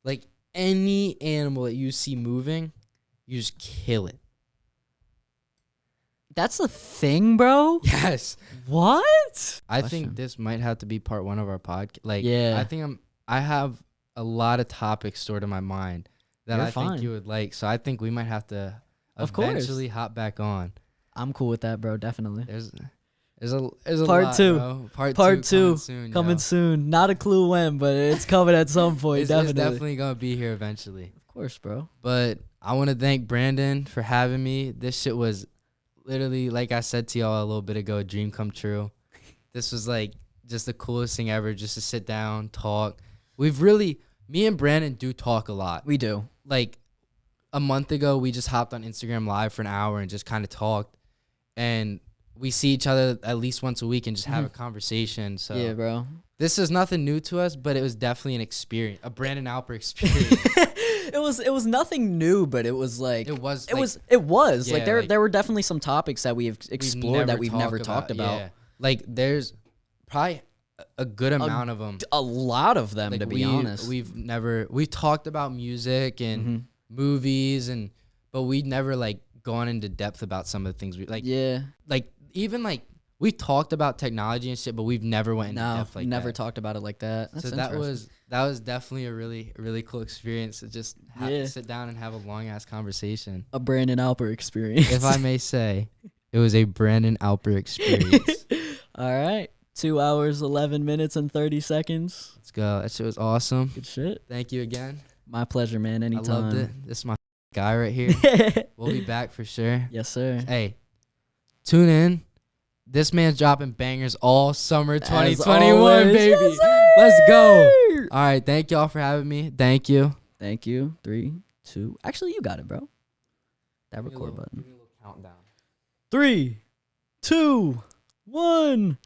like any animal that you see moving, you just kill it. That's a thing, bro? Yes. What? I think this might have to be part 1 of our podcast. Like, yeah. I have a lot of topics stored in my mind that think you would like. So I think we might have to eventually hop back on. I'm cool with that, bro. Definitely. There's a part lot, 2. Bro. Part 2 coming soon. Not a clue when, but it's coming at some point. It's definitely gonna be here eventually. Of course, bro. But I want to thank Brandon for having me. This shit was literally, like I said to y'all a little bit ago, a dream come true. This was like just the coolest thing ever, just to sit down, talk. Me and Brandon do talk a lot. We do. Like a month ago, we just hopped on Instagram Live for an hour and just kind of talked. And we see each other at least once a week and just have a conversation. So yeah, bro. This is nothing new to us, but it was definitely an experience, a Brandon Alper experience. It was nothing new, but it was like it was yeah, like there were definitely some topics that we've explored that we've never talked about. Yeah. Like there's probably a good amount of them. A lot of them, like to be honest. We've talked about music and movies but we'd never like gone into depth about some of the things we like. Yeah. Like even like we talked about technology and shit, but we've never went into depth like never talked about it like that. That's so that was definitely a really, really cool experience to just sit down and have a long ass conversation. A Brandon Alper experience. If I may say, it was a Brandon Alper experience. All right. 2 hours, 11 minutes, and 30 seconds. Let's go. That shit was awesome. Good shit. Thank you again. My pleasure, man. Anytime. I loved it. This is my guy right here. We'll be back for sure. Yes, sir. Hey, tune in. This man's dropping bangers all summer 2021, baby. Yes, let's go. All right. Thank y'all for having me. Thank you. Thank you. 3, 2. Actually, you got it, bro. That record button. Give me a little countdown. 3, 2, 1.